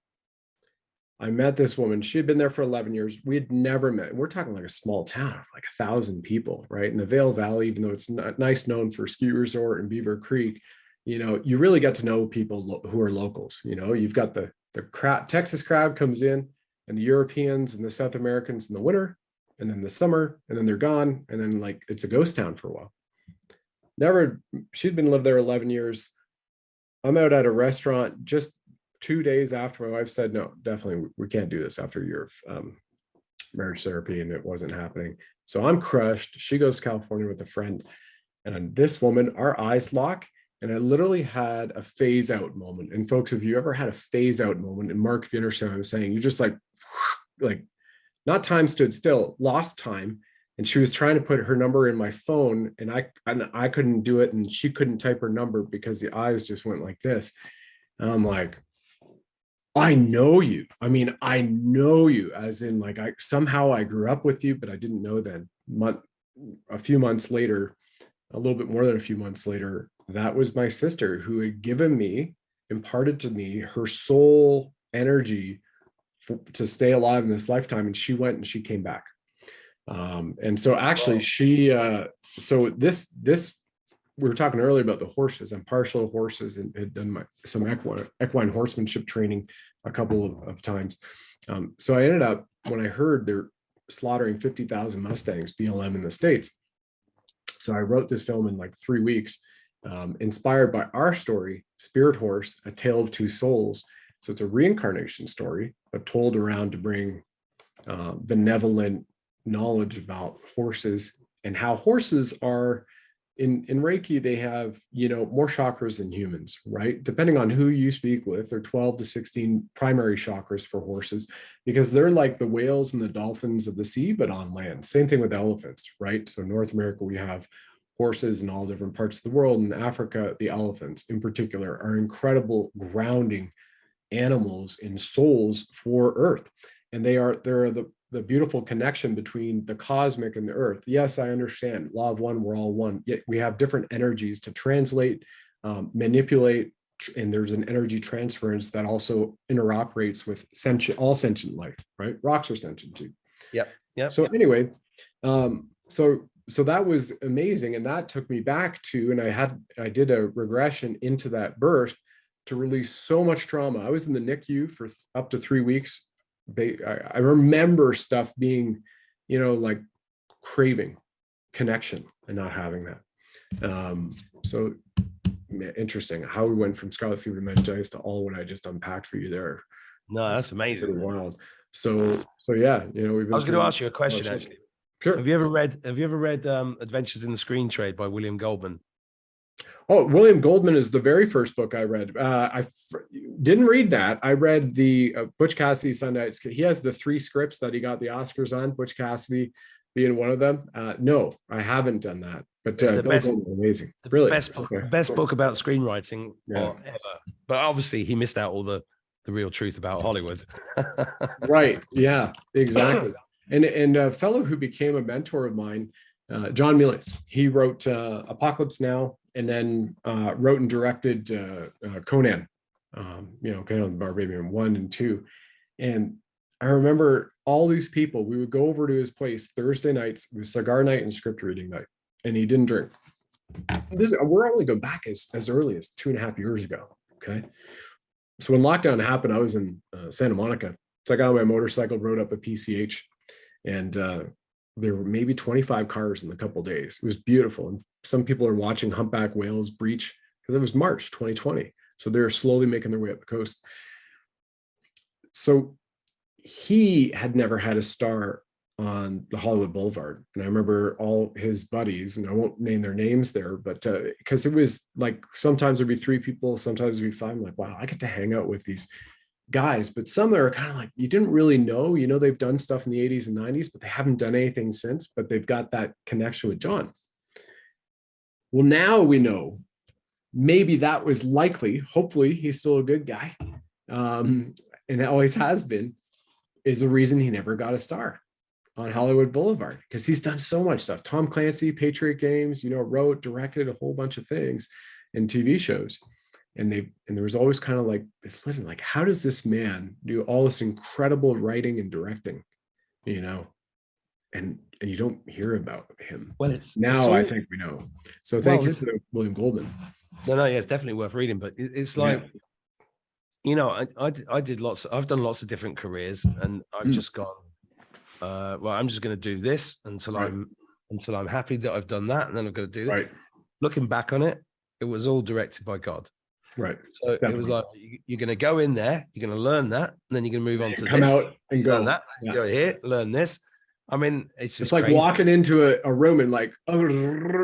I met this woman. She had been there for 11 years. We had never met. We're talking like a small town of like 1,000 people, right? In the Vail Valley, even though it's not nice, known for ski resort and Beaver Creek, you really get to know people who are locals. You've got the Texas crowd comes in, and the Europeans and the South Americans in the winter, and then the summer, and then they're gone, and then like it's a ghost town for a while. Never, she'd been lived there 11 years. I'm out at a restaurant just 2 days after my wife said, no, definitely we can't do this after a year of marriage therapy, and it wasn't happening. So I'm crushed. She goes to California with a friend, and this woman, our eyes lock, and I literally had a phase out moment. And folks, if you ever had a phase out moment, and Mark, if you understand what I'm saying, you're just like not time stood still, lost time. And she was trying to put her number in my phone, and I couldn't do it, and she couldn't type her number because the eyes just went like this. And I'm like, I know you. I mean, I know you, as in like I grew up with you, but I didn't know then. A few months later, a little bit more than a few months later, that was my sister who had imparted to me her soul energy to stay alive in this lifetime. And she went and she came back. And so actually so this, we were talking earlier about the horses. I'm partial to horses and had done some equine horsemanship training a couple of times. So I ended up, when I heard they're slaughtering 50,000 Mustangs, BLM, in the States. So I wrote this film in like 3 weeks, inspired by our story, Spirit Horse, A Tale of Two Souls. So it's a reincarnation story, but told around to bring benevolent knowledge about horses and how horses are in Reiki. They have, more chakras than humans, right? Depending on who you speak with, there are 12 to 16 primary chakras for horses, because they're like the whales and the dolphins of the sea, but on land. Same thing with elephants, right? So North America, we have horses in all different parts of the world. In Africa, the elephants in particular are incredible grounding animals and souls for Earth. and they're the beautiful connection between the cosmic and the earth. Yes, I understand. Law of one, we're all one. Yet we have different energies to translate, manipulate, and there's an energy transference that also interoperates with all sentient life, right? Rocks are sentient too. Yep. Yep. So anyway, so that was amazing, and that took me back to, and I did a regression into that birth to release so much trauma. I was in the NICU for up to 3 weeks. I remember stuff being, like craving connection and not having that. So interesting how we went from scarlet fever to meningitis to all what I just unpacked for you there. No, that's amazing. Pretty wild. So yeah, we've been. I was going to ask you a question actually. Sure. Have you ever read Adventures in the Screen Trade by William Goldman? Oh, William Goldman is the very first book I read. I didn't read that. I read the Butch Cassidy Sunday. He has the 3 scripts that he got the Oscars on, Butch Cassidy being one of them. No, I haven't done that. But the best, amazing. Really? Best book about screenwriting ever. But obviously he missed out all the real truth about Hollywood. Right. Yeah, exactly. And a fellow who became a mentor of mine, John Milius, he wrote Apocalypse Now, and then wrote and directed Conan, Conan the Barbarian 1 and 2. And I remember all these people, we would go over to his place Thursday nights, it was cigar night and script reading night, and he didn't drink. We're only going back as early as 2.5 years ago. Okay. So when lockdown happened, I was in Santa Monica. So I got on my motorcycle, rode up a PCH, and there were maybe 25 cars in a couple of days. It was beautiful. And some people are watching humpback whales breach because it was March 2020. So they're slowly making their way up the coast. So he had never had a star on the Hollywood Boulevard. And I remember all his buddies, and I won't name their names there, but because it was like, sometimes there'd be 3 people, sometimes it'd be 5. I'm like, wow, I get to hang out with these guys. But some are kind of like, you didn't really know, they've done stuff in the 80s and 90s, but they haven't done anything since, but they've got that connection with John. Well, now we know maybe that was likely. Hopefully he's still a good guy, and it always has been, is the reason he never got a star on Hollywood Boulevard, because he's done so much stuff. Tom Clancy, Patriot Games, wrote, directed a whole bunch of things in TV shows. And there was always kind of like this little, like, how does this man do all this incredible writing and directing, and you don't hear about him. Well, I think we know. So thank you to William Goldman. No, yeah, it's definitely worth reading, but it's like, I've done lots of different careers, and I've just gone, I'm just going to do this until I'm happy that I've done that, and then I'm going to do that. Right. Looking back on it, it was all directed by God. Right. So definitely. It was like, you're going to go in there, you're going to learn that, and then you're going to move on to come this, out and go. Learn that, go here, learn this. I mean, it's like crazy. Walking into a room and like,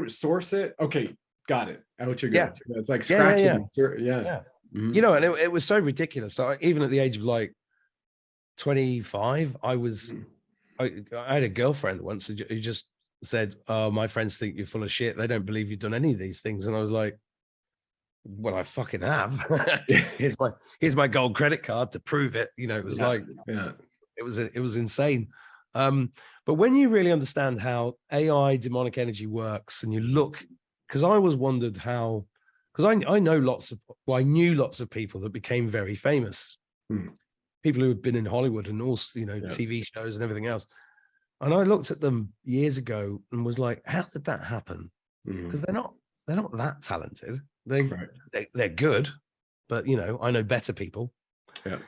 source it. Okay, got it. Out you go. Yeah. It's like scratching. Yeah. Mm-hmm. And it was so ridiculous. So even at the age of like 25, I had a girlfriend once who just said, "Oh, my friends think you're full of shit. They don't believe you've done any of these things." And I was like, "Well, I fucking have. here's my gold credit card to prove it." It was it was insane. But when you really understand how AI demonic energy works, and you look, because I always wondered how, because I knew lots of people that became very famous, people who had been in Hollywood and also, TV shows and everything else. And I looked at them years ago and was like, how did that happen? Because they're not that talented. They're good, but I know better people. Yeah.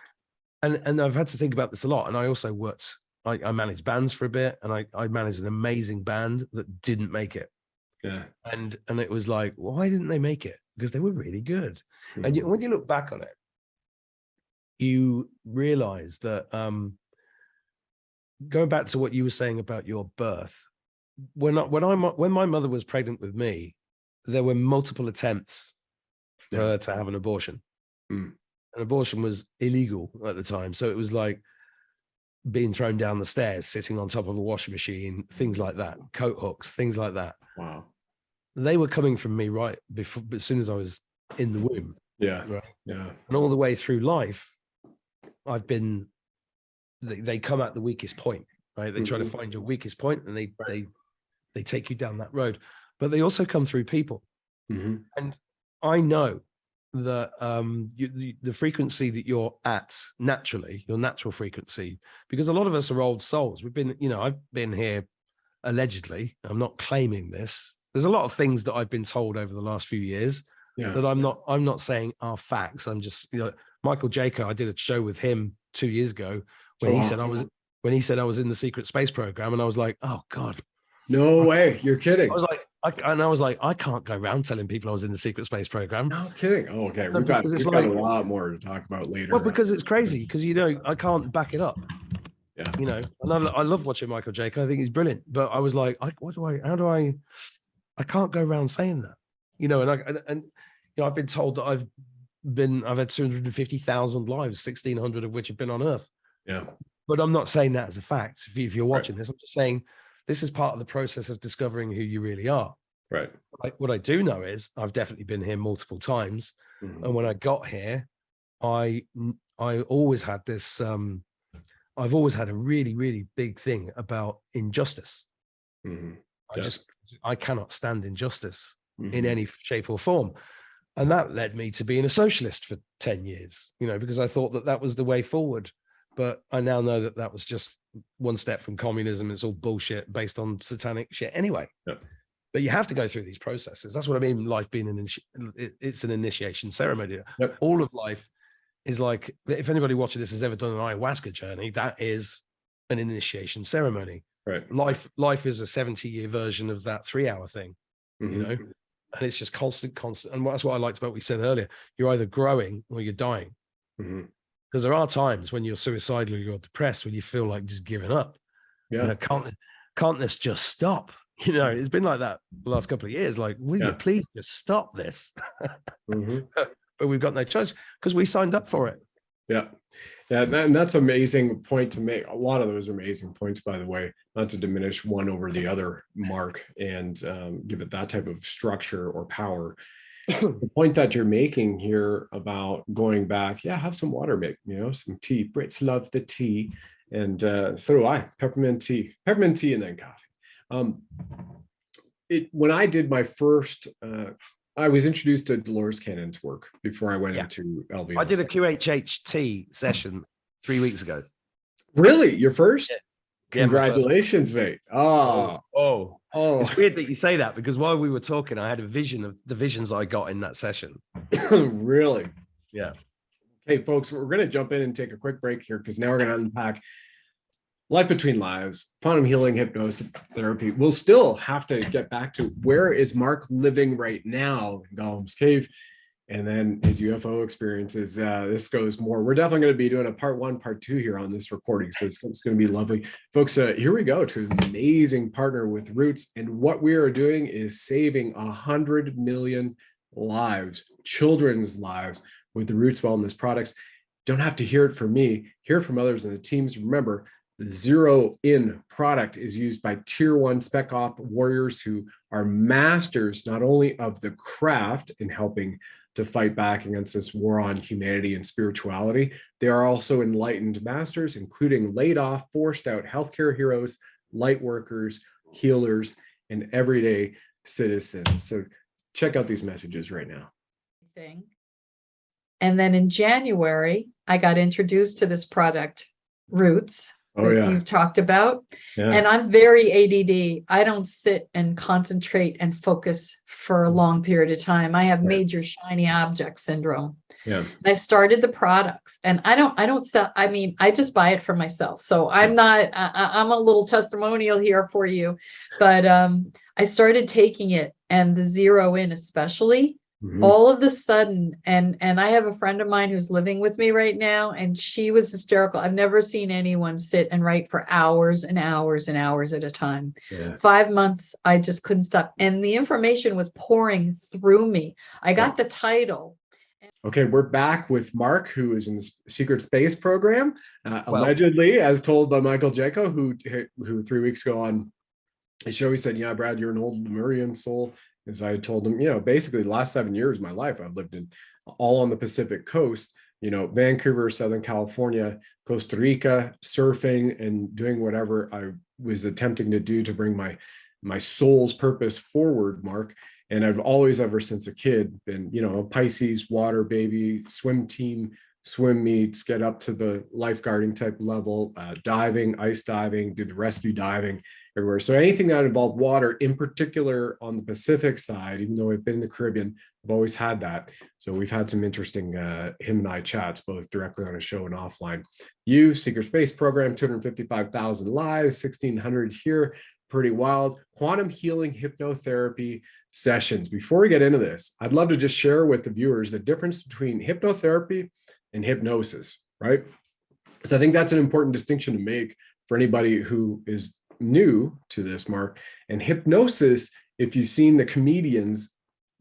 And I've had to think about this a lot. And I also worked, I managed bands for a bit, and I managed an amazing band that didn't make it. Yeah. And it was like, why didn't they make it? Because they were really good. And when you look back on it, you realize that going back to what you were saying about your birth, when my mother was pregnant with me, there were multiple attempts for her to have an abortion. An abortion was illegal at the time. So it was like being thrown down the stairs, sitting on top of a washing machine, things like that, coat hooks, things like that. Wow. They were coming from me right before, as soon as I was in the womb. Yeah. Right. Yeah. And all the way through life, I've been they come at the weakest point, right? They try to find your weakest point, and they take you down that road. But they also come through people. And I know that the frequency that you're at naturally, your natural frequency, because a lot of us are old souls. We've been, I've been here allegedly. I'm not claiming this. There's a lot of things that I've been told over the last few years that I'm not saying are facts. I'm just, Michael Jaco, I did a show with him 2 years ago when he said I was in the secret space program, and I was like, oh God. No way, you're kidding. I was like, I can't go around telling people I was in the secret space program. No kidding. Oh, okay. We've got a lot more to talk about later. Well, because it's crazy, because I can't back it up. Yeah. And I love watching Michael Jaco. I think he's brilliant. But I was like, I can't go around saying that. And I've been told that I've had 250,000 lives, 1,600 of which have been on Earth. Yeah. But I'm not saying that as a fact. If you're watching this, I'm just saying this is part of the process of discovering who you really are. Right. What I do know is I've definitely been here multiple times. And when I got here, I always had this, I've always had a really, really big thing about injustice. I cannot stand injustice in any shape or form. And that led me to being a socialist for 10 years, because I thought that was the way forward. But I now know that that was just one step from communism. It's all bullshit based on satanic shit anyway. Yep. But you have to go through these processes. That's what I mean. Life being it's an initiation ceremony. Yep. All of life is like, if anybody watching this has ever done an ayahuasca journey, that is an initiation ceremony. Right. Life is a 70-year version of that 3-hour thing, and it's just constant. And that's what I liked about what we said earlier. You're either growing or you're dying. Because there are times when you're suicidal or you're depressed, when you feel like just giving up. Yeah. Can't this just stop? It's been like that the last couple of years. Like, will you please just stop this? But we've got no choice because we signed up for it. Yeah. Yeah. And that's an amazing point to make. A lot of those are amazing points, by the way, not to diminish one over the other, Mark, and give it that type of structure or power. The point that you're making here about going back, have some water, make some tea. Brits love the tea, and so do I. Peppermint tea, and then coffee. When I did my first, I was introduced to Dolores Cannon's work before I went into LBS. I did a QHHT session 3 weeks ago. Really, your first? Yeah. Congratulations, mate. Oh. It's weird that you say that, because while we were talking, I had a vision of the visions I got in that session. Really? Yeah. Okay, folks, we're going to jump in and take a quick break here, because now we're going to unpack life between lives, quantum healing, hypnosis therapy. We'll still have to get back to where is Mark living right now in Gollum's Cave, and then his UFO experiences. This goes more. We're definitely going to be doing a part 1, part 2 here on this recording. So it's going to be lovely. Folks, here we go to an amazing partner with Roots. And what we are doing is saving 100 million lives, children's lives, with the Roots Wellness products. Don't have to hear it from me, hear from others in the teams. Remember, the zero-in product is used by tier 1 SpecOps warriors who are masters not only of the craft in helping to fight back against this war on humanity and spirituality, they are also enlightened masters, including laid off, forced out healthcare heroes, light workers, healers, and everyday citizens. So check out these messages right now. And then in January, I got introduced to this product, Roots. You've talked about. And I'm very ADD. I don't sit and concentrate and focus for a long period of time. I have major shiny object syndrome. And I started the products, and I don't sell. I mean, I just buy it for myself. So I'm not, I'm a little testimonial here for you, but I started taking it, and the zero in especially, all of the sudden, and I have a friend of mine who's living with me right now, and she was hysterical. I've never seen anyone sit and write for hours and hours and hours at a time. 5 months, I just couldn't stop. And the information was pouring through me. I got the title. Okay, we're back with Mark, who is in the secret space program, allegedly, as told by Michael Jaco, who 3 weeks ago on his show, he said, Brad, you're an old Lemurian soul. As I told him, basically the last 7 years of my life, I've lived all on the Pacific coast, Vancouver, Southern California, Costa Rica, surfing and doing whatever I was attempting to do to bring my soul's purpose forward, Mark. And I've always, ever since a kid, been, a Pisces, water baby, swim team, swim meets, get up to the lifeguarding type level, diving, ice diving, do the rescue diving everywhere. So anything that involved water, in particular on the Pacific side, even though I've been in the Caribbean, I've always had that. So we've had some interesting him and I chats, both directly on a show and offline. Secret Space Program, 255,000 lives, 1,600 here, pretty wild. Quantum healing hypnotherapy sessions. Before we get into this, I'd love to just share with the viewers the difference between hypnotherapy and hypnosis, right? So I think that's an important distinction to make for anybody who is new to this, Mark. And hypnosis, if you've seen the comedians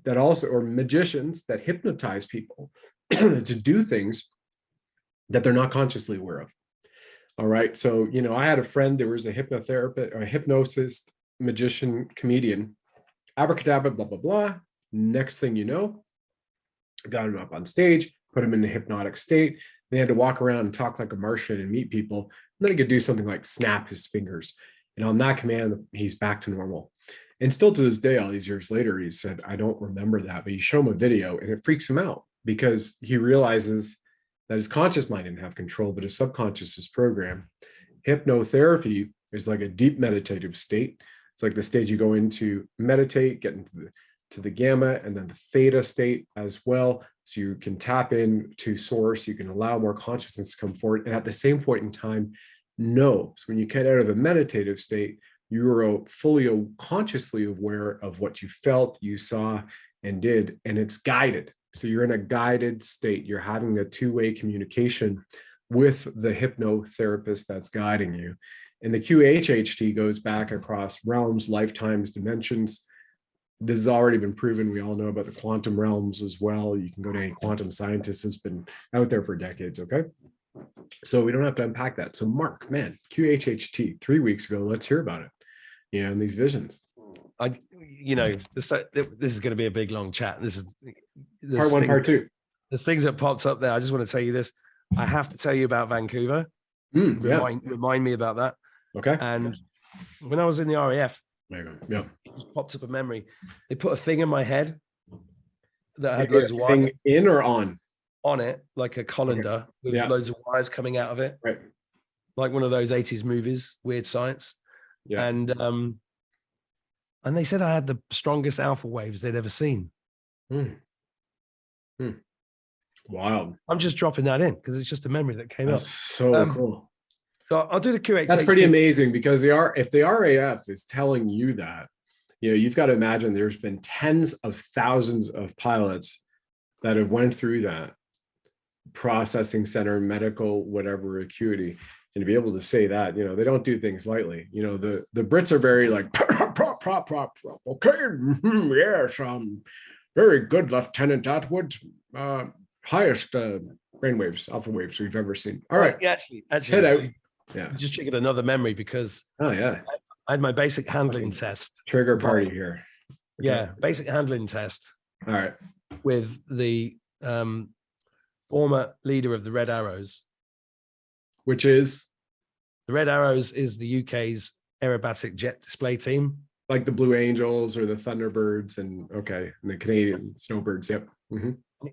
that also, or magicians that hypnotize people to do things that they're not consciously aware of. All right. So, I had a friend, there was a hypnotherapist or a hypnosis magician comedian, abracadabra, blah, blah, blah. Next thing you know, got him up on stage, put him in a hypnotic state. They had to walk around and talk like a Martian and meet people. And then he could do something like snap his fingers. And on that command, he's back to normal. And still to this day, all these years later, he said, I don't remember that. But you show him a video and it freaks him out because he realizes that his conscious mind didn't have control, but his subconscious is programmed. Hypnotherapy is like a deep meditative state. It's like the stage you go into, meditate, get into the gamma and then the theta state as well. So you can tap into source, you can allow more consciousness to come forward. And at the same point in time, so when you get out of a meditative state, you're fully consciously aware of what you felt, you saw, and did, and it's guided. So you're in a guided state. You're having a two-way communication with the hypnotherapist that's guiding you. And the QHHT goes back across realms, lifetimes, dimensions. This has already been proven. We all know about the quantum realms as well. You can go to any quantum scientist has been out there for decades, okay? So we don't have to unpack that. So Mark, man, QHHT 3 weeks ago, let's hear about it. And these visions. This is going to be a big, long chat. This is part one, part two. There's things that popped up there. I just want to tell you this. I have to tell you about Vancouver. Remind me about that. Okay. And when I was in the RAF, there you go. Yeah. It just popped up a memory. They put a thing in my head that had loads of wires in or on it, like a colander with loads of wires coming out of it, right? Like one of those 80s movies, Weird Science. Yeah. And they said I had the strongest alpha waves they'd ever seen. Wild. I'm just dropping that in because it's just a memory that came up. So cool. So I'll do the QHHT. That's pretty amazing because if the RAF is telling you that, you've got to imagine there's been tens of thousands of pilots that have went through that processing center, medical, whatever acuity. And to be able to say that, they don't do things lightly. The Brits are very like, prop. Okay, yes, very good, Lieutenant Attwood. Highest brainwaves, alpha waves we've ever seen. All right. Actually, head out. Yeah. Just triggered another memory because I had my basic handling test. Trigger party here. Okay. Yeah, basic handling test. All right. With the former leader of the Red Arrows. Which is? The Red Arrows is the UK's aerobatic jet display team. Like the Blue Angels or the Thunderbirds and the Canadian Snowbirds. Yep. Mm-hmm.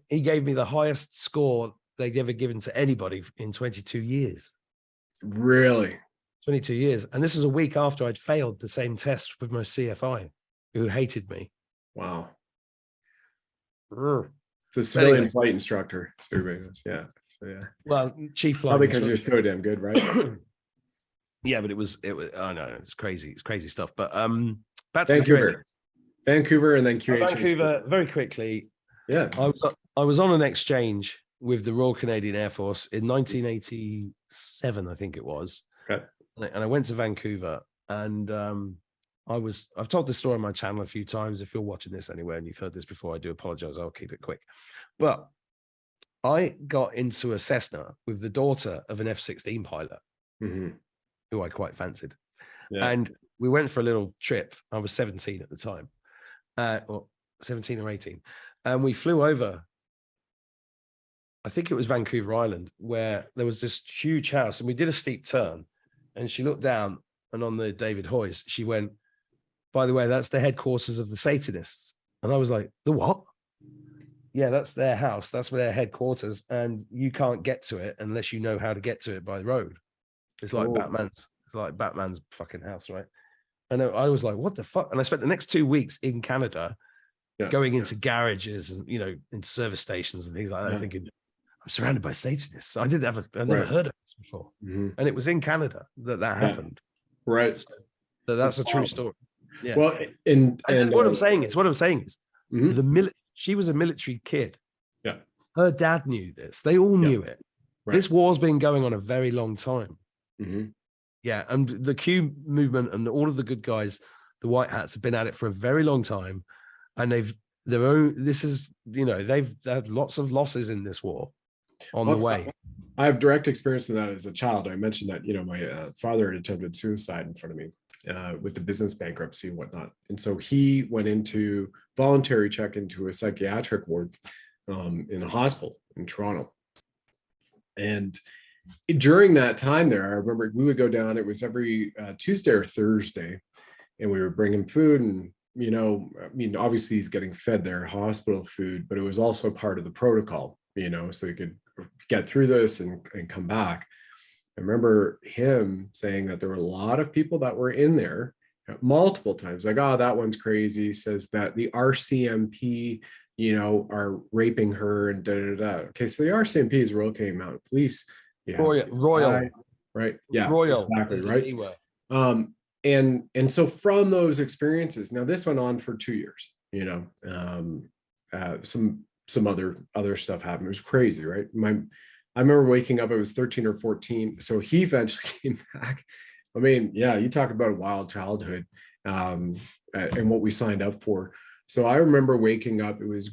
He gave me the highest score they'd ever given to anybody in 22 years. Really? 22 years. And this is a week after I'd failed the same test with my CFI, who hated me. Wow. It's a civilian flight instructor. So everybody knows. Yeah. So, yeah. Well, chief flight. Probably because you're so damn good, right? Yeah, but it was, oh no, it's crazy. It's crazy stuff. But back to Vancouver and then QH. Vancouver, very quickly. Yeah. I was on an exchange with the Royal Canadian Air Force in 1987, I think it was. Okay. And I went to Vancouver and I've told this story on my channel a few times. If you're watching this anywhere and you've heard this before, I do apologize. I'll keep it quick. But I got into a Cessna with the daughter of an F-16 pilot who I quite fancied. Yeah. And we went for a little trip. I was 17 at the time, or 17 or 18. And we flew over I think it was Vancouver Island, where there was this huge house, and we did a steep turn, and she looked down, and on the David Hoyes, she went, "By the way, that's the headquarters of the Satanists." And I was like, "The what?" "Yeah, that's their house. That's their headquarters, and you can't get to it unless you know how to get to it by road. It's like Batman's fucking house, right?" And I was like, "What the fuck?" And I spent the next 2 weeks in Canada, going into garages and into service stations and things like that, thinking, I'm surrounded by Satanists. I never heard of this before. And it was in Canada that happened. Right. So that's a true story. Yeah. Well, and what I'm saying is, she was a military kid. Yeah. Her dad knew this. They all knew it. Right. This war's been going on a very long time. Mm-hmm. Yeah. And the Q movement and all of the good guys, the white hats, have been at it for a very long time. And they've had lots of losses in this war on the way. I have direct experience in that as a child. I mentioned that, my father had attempted suicide in front of me with the business bankruptcy and whatnot. And so he went into voluntary check into a psychiatric ward in a hospital in Toronto. And during that time there, I remember we would go down, it was every Tuesday or Thursday, and we would bring him food. And obviously he's getting fed their hospital food, but it was also part of the protocol, so he could get through this and come back. I remember him saying that there were a lot of people that were in there multiple times, like, "Oh, that one's crazy," says that the RCMP, are raping her and da da da. Okay, so the RCMP is Royal Canadian Mounted Police. Royal. Right? Yeah. Royal. Exactly, right? And so from those experiences, now this went on for 2 years, some other stuff happened. It was crazy, right? I remember waking up, I was 13 or 14. So he eventually came back. I mean, yeah, you talk about a wild childhood and what we signed up for. So I remember waking up, it was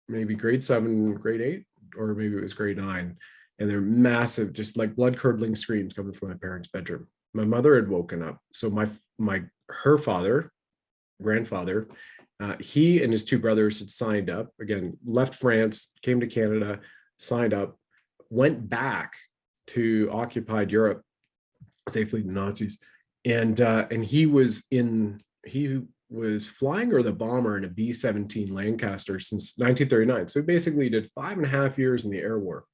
maybe grade 7, grade 8, or maybe it was grade 9. And they're massive, just like blood curdling screams coming from my parents' bedroom. My mother had woken up. So her grandfather, he and his 2 brothers had signed up, again, left France, came to Canada, signed up, went back to occupied Europe, safely the Nazis. And he was flying, or the bomber, in a B-17 Lancaster since 1939. So basically did 5.5 years in the air war.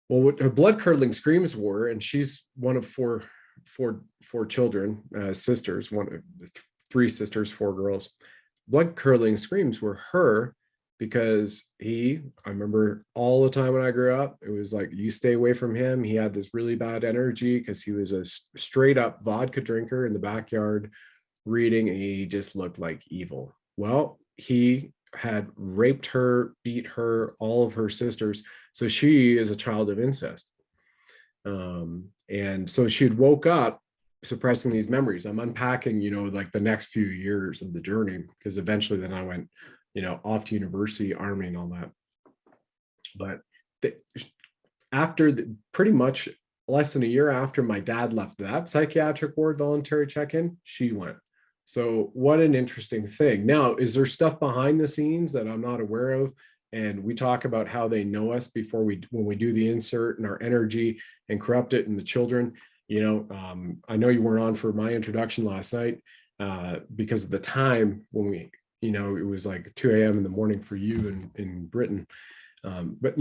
Well, what her blood curdling screams were, and she's one of four children, sisters, 3 sisters, 4 girls. Blood curdling screams were her, because I remember all the time when I grew up, it was like, you stay away from him. He had this really bad energy because he was a straight up vodka drinker in the backyard reading, and he just looked like evil. Well, he had raped her, beat her, all of her sisters. So she is a child of incest. And so she'd woke up suppressing these memories. I'm unpacking, like the next few years of the journey, because eventually then I went, off to university, army and all that. But pretty much less than a year after my dad left that psychiatric ward voluntary check-in, she went. So what an interesting thing. Now, is there stuff behind the scenes that I'm not aware of? And we talk about how they know us when we do the insert and our energy and corrupt it in the children. I know you weren't on for my introduction last night because of the time when it was like 2 a.m. in the morning for you in Britain. But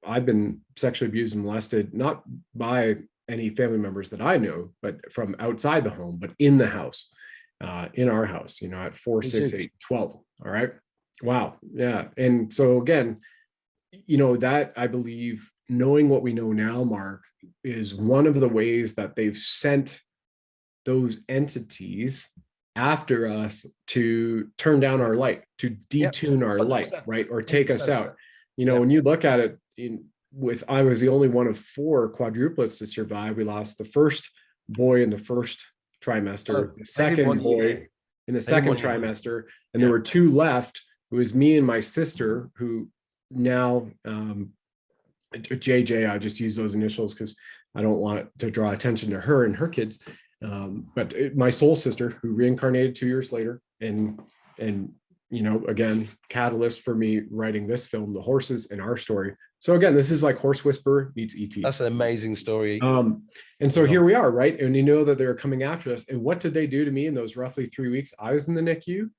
I've been sexually abused and molested, not by any family members that I know, but from outside the home, but in the house, in our house, at 4, 6, 8, 12. All right. Wow. Yeah. And so again, that, I believe, knowing what we know now, Mark, is one of the ways that they've sent those entities after us to turn down our light, to detune our light, right? Or take us out. When you look at it, I was the only one of 4 quadruplets to survive. We lost the first boy in the first trimester, the second boy in the second trimester, and there were 2 left. It was me and my sister, who now JJ, I just use those initials because I don't want to draw attention to her and her kids. But my soul sister, who reincarnated 2 years later, and you know, again, catalyst for me writing this film, the horses and our story. So again, this is like Horse Whisperer meets ET. That's an amazing story. And so here we are, right? And you know that they're coming after us. And what did they do to me in those roughly 3 weeks I was in the NICU?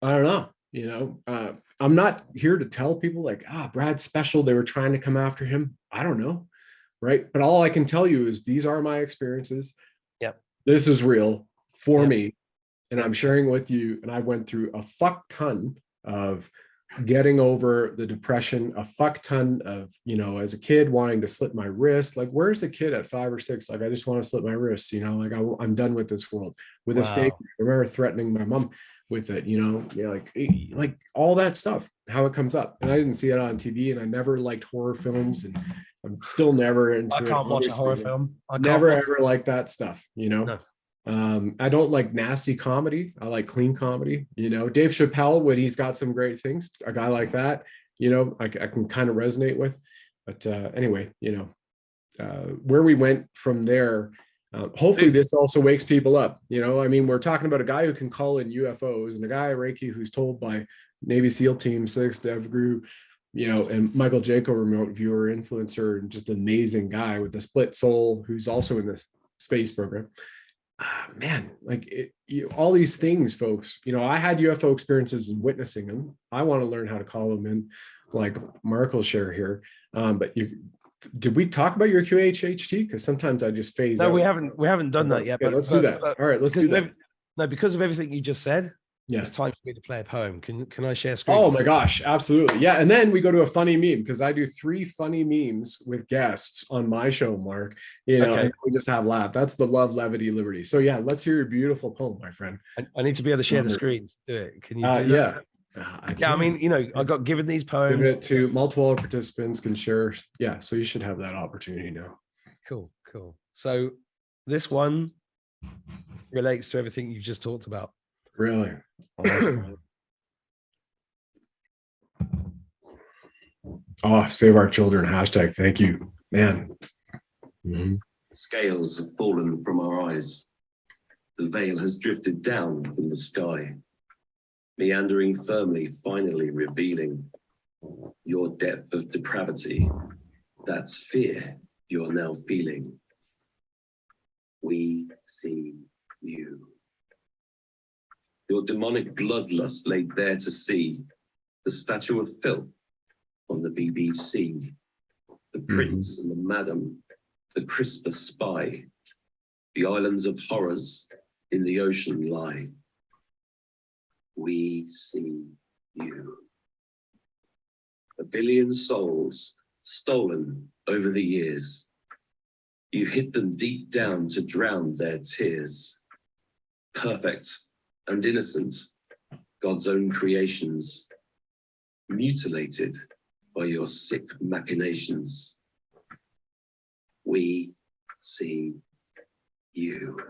I don't know. You know, I'm not here to tell people like, Brad's special. They were trying to come after him. I don't know. Right. But all I can tell you is these are my experiences. Yep. This is real for me. And I'm sharing with you. And I went through a fuck ton of getting over the depression, a fuck ton of, you know, as a kid wanting to slit my wrist. Like, where's a kid at 5 or 6? Like, I just want to slit my wrist, you know, like I'm done with this world. With a stake. I remember threatening my mom with it, you know, like all that stuff, how it comes up. And I didn't see it on TV, and I never liked horror films, and I'm still never into it. I can't watch a horror film. I never ever liked that stuff, you know. No. I don't like nasty comedy. I like clean comedy. You know, Dave Chappelle, when he's got some great things, a guy like that, you know, I can kind of resonate with. But anyway, you know, where we went from there, hopefully this also wakes people up. You know, I mean, we're talking about a guy who can call in UFOs, and a guy at Reiki who's told by Navy SEAL Team 6, Dev Gru, you know, and Michael Jaco, remote viewer influencer, and just an amazing guy with a split soul who's also in this space program. Man, like all these things, folks, you know, I had UFO experiences and witnessing them. I want to learn how to call them in, like Mark will share here. But did we talk about your QHHT? Because sometimes I just phase out. We haven't done that yet. But let's do that. All right, let's do that. No, because of everything you just said. Yeah. It's time for me to play a poem. Can I share screen? Oh my gosh, absolutely. Yeah. And then we go to a funny meme, because I do 3 funny memes with guests on my show, Mark. You know, and we just have laugh. That's the love, levity, liberty. So yeah, let's hear your beautiful poem, my friend. I need to be able to share the screen. Do it. Can you do that? Yeah. I mean, you know, I got given these poems. Give it to multiple participants can share. Yeah. So you should have that opportunity now. Cool. So this one relates to everything you've just talked about. Really? Oh, save our children. # Thank you, man. Mm-hmm. Scales have fallen from our eyes. The veil has drifted down from the sky, meandering firmly, finally revealing your depth of depravity. That's fear you're now feeling. We see you. Your demonic bloodlust laid bare to see, the statue of filth on the BBC, the prince and the madam, the crisper spy, the islands of horrors in the ocean lie. We see you. 1 billion souls stolen over the years. You hid them deep down to drown their tears. Perfect and innocent, God's own creations, mutilated by your sick machinations. We see you.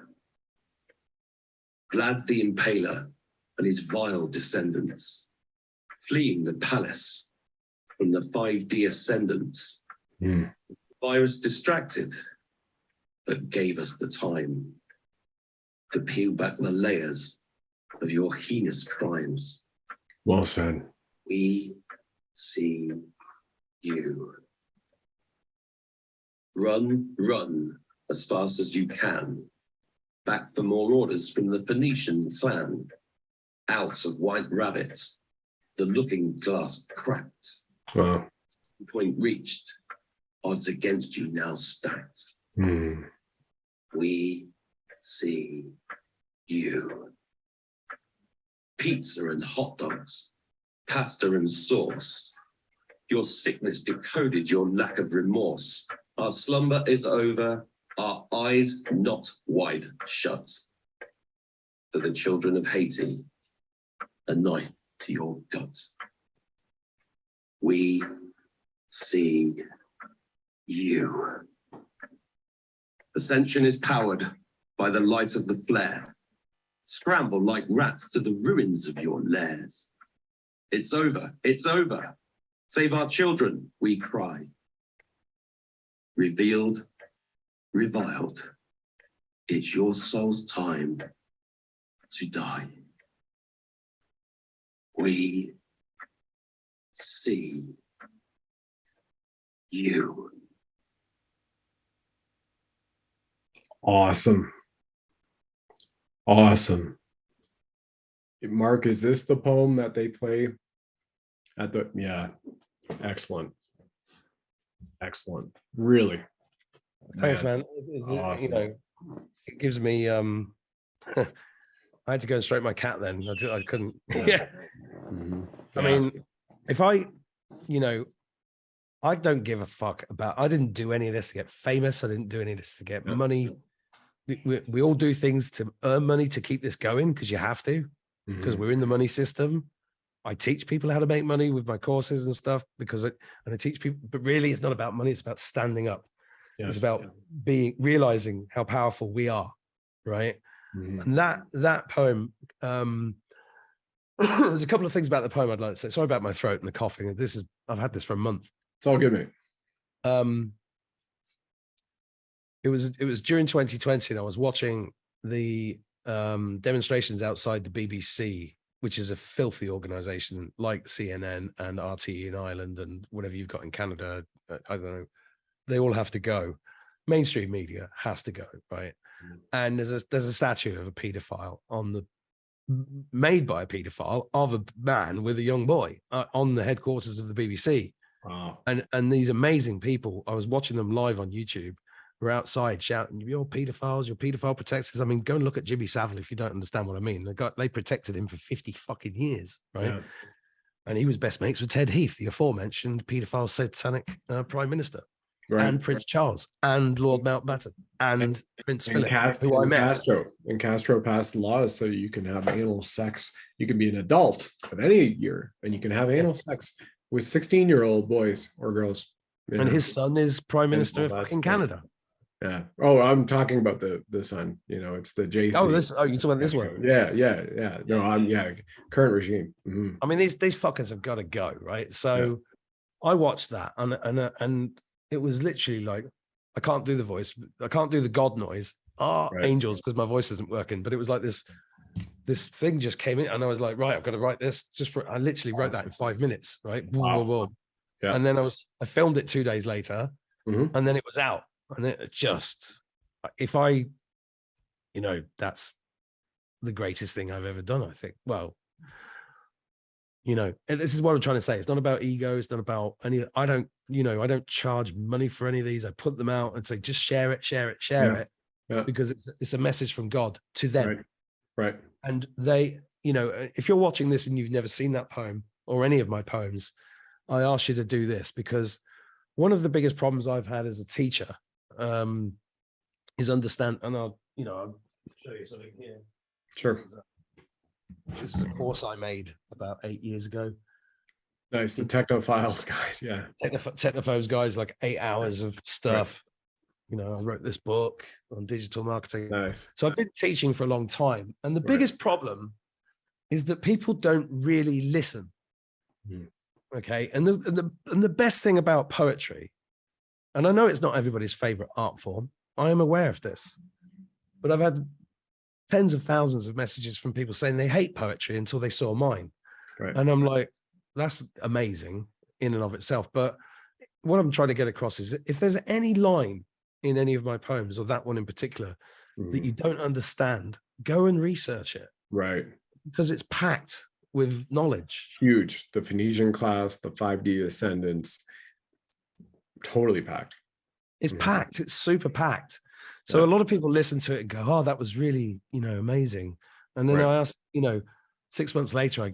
Glad the Impaler and his vile descendants, fleeing the palace from the 5D ascendants. Virus distracted, but gave us the time to peel back the layers of your heinous crimes. Well said. We see you. Run as fast as you can. Back for more orders from the Phoenician clan. Out of White Rabbit, the looking glass cracked. Wow. Point reached, odds against you now stacked. We see you. Pizza and hot dogs, pasta and sauce. Your sickness decoded your lack of remorse. Our slumber is over, our eyes not wide shut. For the children of Haiti, a knife to your gut. We see you. Ascension is powered by the light of the flare. Scramble like rats to the ruins of your lairs. It's over, it's over. Save our children, we cry. Revealed, reviled. It's your soul's time to die. We see you. Awesome. Awesome. Mark, is this the poem that they play at the, yeah, excellent. Excellent. Really. Thanks, man. Awesome. You know, it gives me I had to go and stroke my cat then. I couldn't. Yeah. Mm-hmm. I mean, if I, you know, I don't give a fuck about, I didn't do any of this to get famous. I didn't do any of this to get money. We all do things to earn money to keep this going because you have to, because we're in the money system. I teach people how to make money with my courses and stuff because I teach people, but really it's not about money. It's about standing up. Yes. It's about realizing how powerful we are. Right. And that poem, there's a couple of things about the poem I'd like to say. Sorry about my throat and the coughing. I've had this for a month. It's all good, mate. It was during 2020 and I was watching the demonstrations outside the BBC, which is a filthy organization like CNN and RTE in Ireland and whatever you've got in Canada. I don't know. They all have to go. Mainstream media has to go, right? And there's a statue of a paedophile made by a paedophile of a man with a young boy on the headquarters of the BBC. Wow. And these amazing people, I was watching them live on YouTube, were outside shouting, "You're pedophiles, you're pedophile protectors." I mean, go and look at Jimmy Savile if you don't understand what I mean. They protected him for 50 fucking years, right? Yeah. And he was best mates with Ted Heath, the aforementioned pedophile satanic Prime Minister. Right. And Prince Charles and Lord Mountbatten and Prince Philip, who I met. Castro passed laws so you can have anal sex. You can be an adult of any year and you can have anal sex with 16-year-old boys or girls. And his son is Prime Minister of fucking Canada. Yeah. Oh, I'm talking about the son. You know, it's the JC. Oh, you're talking about this one. Yeah. No, current regime. I mean, these fuckers have got to go, right? So I watched that and it was literally like, I can't do the voice. I can't do the God noise. Angels, because my voice isn't working. But it was like this thing just came in and I was like, right, I've got to write this. I literally wrote that in 5 minutes, right? Wow. Whoa. Yeah. And then I filmed it 2 days later and then it was out. And it just, that's the greatest thing I've ever done, I think. Well, this is what I'm trying to say. It's not about ego. It's not about any, I don't charge money for any of these. I put them out and say, just share it, because it's a message from God to them. Right. And they, if you're watching this and you've never seen that poem or any of my poems, I ask you to do this because one of the biggest problems I've had as a teacher is understand, and I'll show you something here. Sure. This is a course I made about 8 years ago. Nice, the Technophiles guide, yeah. Technophiles guys, like 8 hours of stuff. Right. I wrote this book on digital marketing. Nice. So I've been teaching for a long time, and the biggest problem is that people don't really listen. Okay, and the best thing about poetry, and I know it's not everybody's favorite art form. I am aware of this, but I've had tens of thousands of messages from people saying they hate poetry until they saw mine. Right. And I'm like, that's amazing in and of itself. But what I'm trying to get across is if there's any line in any of my poems, or that one in particular, that you don't understand, go and research it. Right. Because it's packed with knowledge. Huge. The Phoenician class, the 5D Ascendants, totally packed. It's packed. It's super packed. So a lot of people listen to it and go, "Oh, that was really, amazing." And then I ask, 6 months later,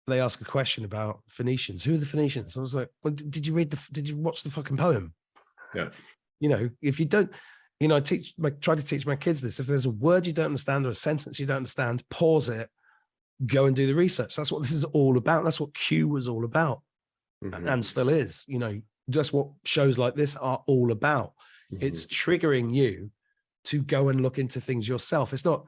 they ask a question about Phoenicians. Who are the Phoenicians? I was like, "Well, did you watch the fucking poem?" Yeah. If you don't, I try to teach my kids this. If there's a word you don't understand or a sentence you don't understand, pause it, go and do the research. That's what this is all about. That's what Q was all about, and still is. That's what shows like this are all about. It's triggering you to go and look into things yourself. It's not,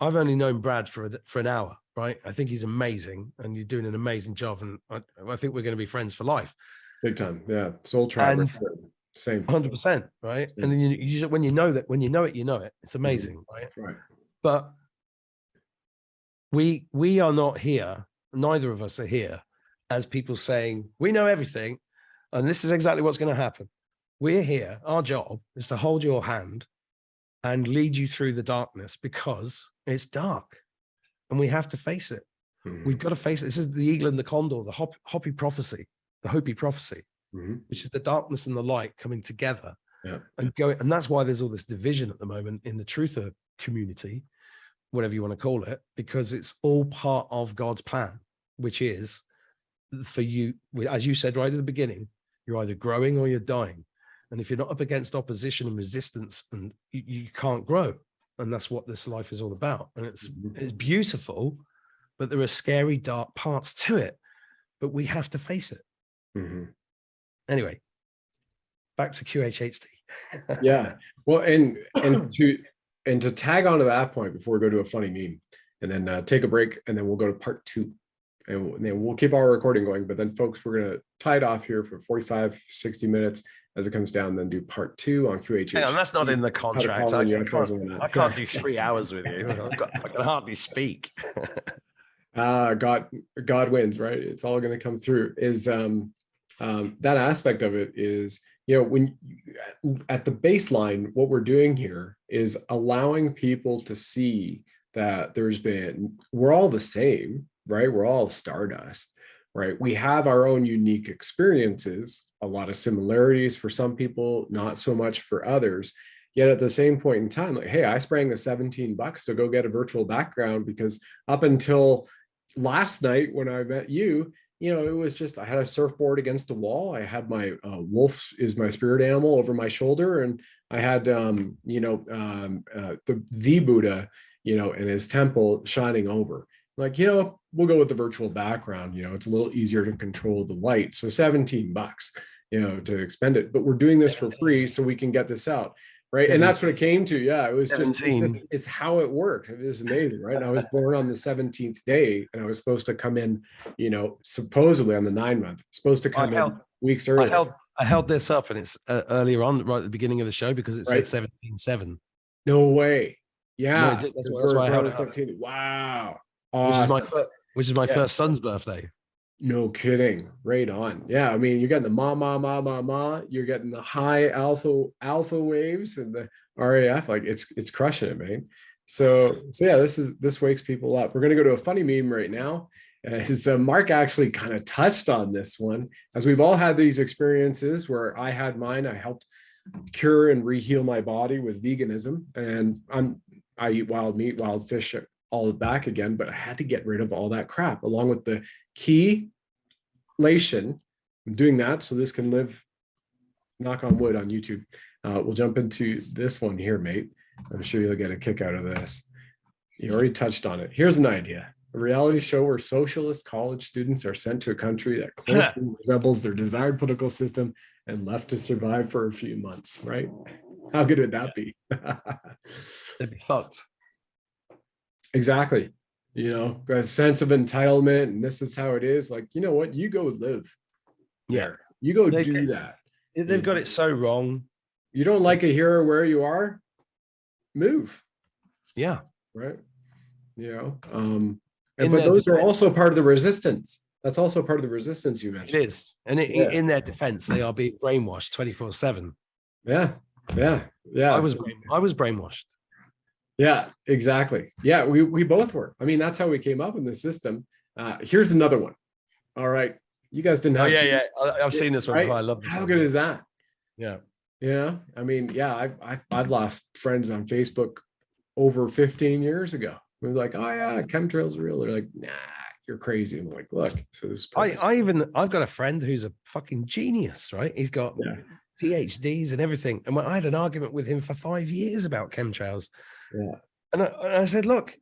I've only known Brad for an hour, right? I think he's amazing and you're doing an amazing job. And I think we're going to be friends for life. Big time. Yeah. Soul tribe. Same. 100%. Right. And then you just, when you know it, it's amazing. Right. Right. But we are not here neither of us are here as people saying, we know everything, and this is exactly what's going to happen. We're here. Our job is to hold your hand and lead you through the darkness, because it's dark and we have to face it. We've got to face it. This is the eagle and the condor, the Hopi prophecy, which is the darkness and the light coming together and going. And that's why there's all this division at the moment in the truther community, whatever you want to call it, because it's all part of God's plan, which is for you, as you said right at the beginning, you're either growing or you're dying. And if you're not up against opposition and resistance, and you can't grow. And that's what this life is all about. And it's beautiful, but there are scary, dark parts to it. But we have to face it. Anyway, back to QHHT. Yeah. Well, and to tag onto that point before we go to a funny meme, and then take a break, and then we'll go to part 2. And then we'll keep our recording going. But then, folks, we're going to tie it off here for 45, 60 minutes as it comes down, and then do part 2 on QHH. Hang on, that's not in the contract. I can't do 3 hours with you. I can hardly speak. God wins, right? It's all going to come through. Is that aspect of it is, when at the baseline, what we're doing here is allowing people to see that we're all the same, right? We're all stardust, right? We have our own unique experiences, a lot of similarities for some people, not so much for others. Yet at the same point in time, like, hey, I sprang the $17 to go get a virtual background, because up until last night when I met you, it was just, I had a surfboard against the wall. I had my wolf is my spirit animal over my shoulder. And I had, the Buddha, in his temple shining over. Like, we'll go with the virtual background. It's a little easier to control the light. So $17, to expend it. But we're doing this for free so we can get this out. Right. And that's what it came to. Yeah. It was 17. It's how it worked. It is amazing. Right. And I was born on the 17th day, and I was supposed to come in, supposedly on the 9-month, supposed to come in weeks earlier. I held this up, and it's earlier on, right at the beginning of the show, because it said 17/7. No way. Yeah. No, that's why I held it up. Wow. Awesome. Which is my first son's birthday. No kidding. Right on. Yeah. I mean, you're getting the ma. You're getting the high alpha waves and the RAF. Like, it's crushing it, man. So yeah, this wakes people up. We're going to go to a funny meme right now. Mark actually kind of touched on this one, as we've all had these experiences where I had mine. I helped cure and reheal my body with veganism, and I eat wild meat, wild fish, all back again, but I had to get rid of all that crap along with the chelation. I'm doing that so this can live, knock on wood, on YouTube. We'll jump into this one here, mate. I'm sure you'll get a kick out of this. You already touched on it. Here's an idea: a reality show where socialist college students are sent to a country that closely resembles their desired political system and left to survive for a few months, right? How good would that be? It'd be fucked. Exactly. A sense of entitlement, and this is how it is. Like, you know what? You go live. Yeah. You go do that. They've got it so wrong. You don't like it here or where you are? Move. Yeah. Right. But those are also part of the resistance. That's also part of the resistance you mentioned. It is. And in their defense, they are being brainwashed 24/7. Yeah. I was brainwashed. Yeah, exactly. Yeah, we both were. I mean, that's how we came up in the system. Here's another one. All right. You guys didn't have. Yeah. I've seen this one. Right? I love this. How good is that? Yeah. I mean, yeah, I've lost friends on Facebook over 15 years ago. We were like, oh yeah, chemtrails are real. They're like, nah, you're crazy. I'm like, look, so this. I've got a friend who's a fucking genius, right? He's got PhDs and everything. And I had an argument with him for 5 years about chemtrails. Yeah. And I said, look,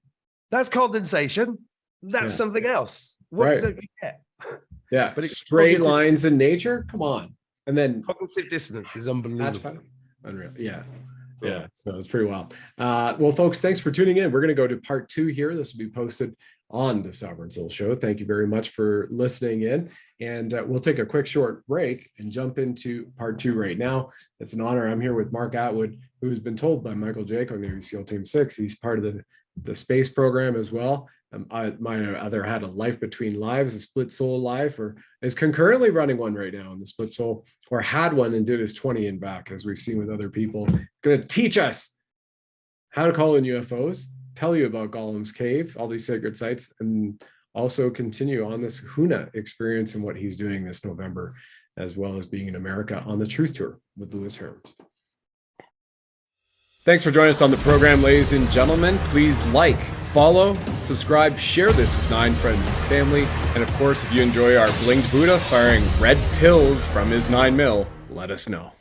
that's condensation. That's something else. What don't you get? Yeah. But straight lines in nature. Come on. And then cognitive dissonance is unbelievable. Unreal. Yeah. So it's pretty wild. Well, folks, thanks for tuning in. We're going to go to part 2 here. This will be posted on the Sovereign Soul Show. Thank you very much for listening in. And we'll take a quick short break and jump into part 2 right now. It's an honor. I'm here with Mark Attwood, who's been told by Michael Jake on Navy SEAL Team 6. He's part of the space program as well. My other had a life between lives, a split soul life, or is concurrently running one right now in the split soul, or had one and did his 20 and back, as we've seen with other people. Going to teach us how to call in UFOs, tell you about Gollum's Cave, all these sacred sites, and also continue on this HUNA experience and what he's doing this November, as well as being in America on the Truth Tour with Lewis Herms. Thanks for joining us on the program, ladies and gentlemen. Please like, follow, subscribe, share this with 9 friends and family. And of course, if you enjoy our Bling'd Buddha firing red pills from his 9mm, let us know.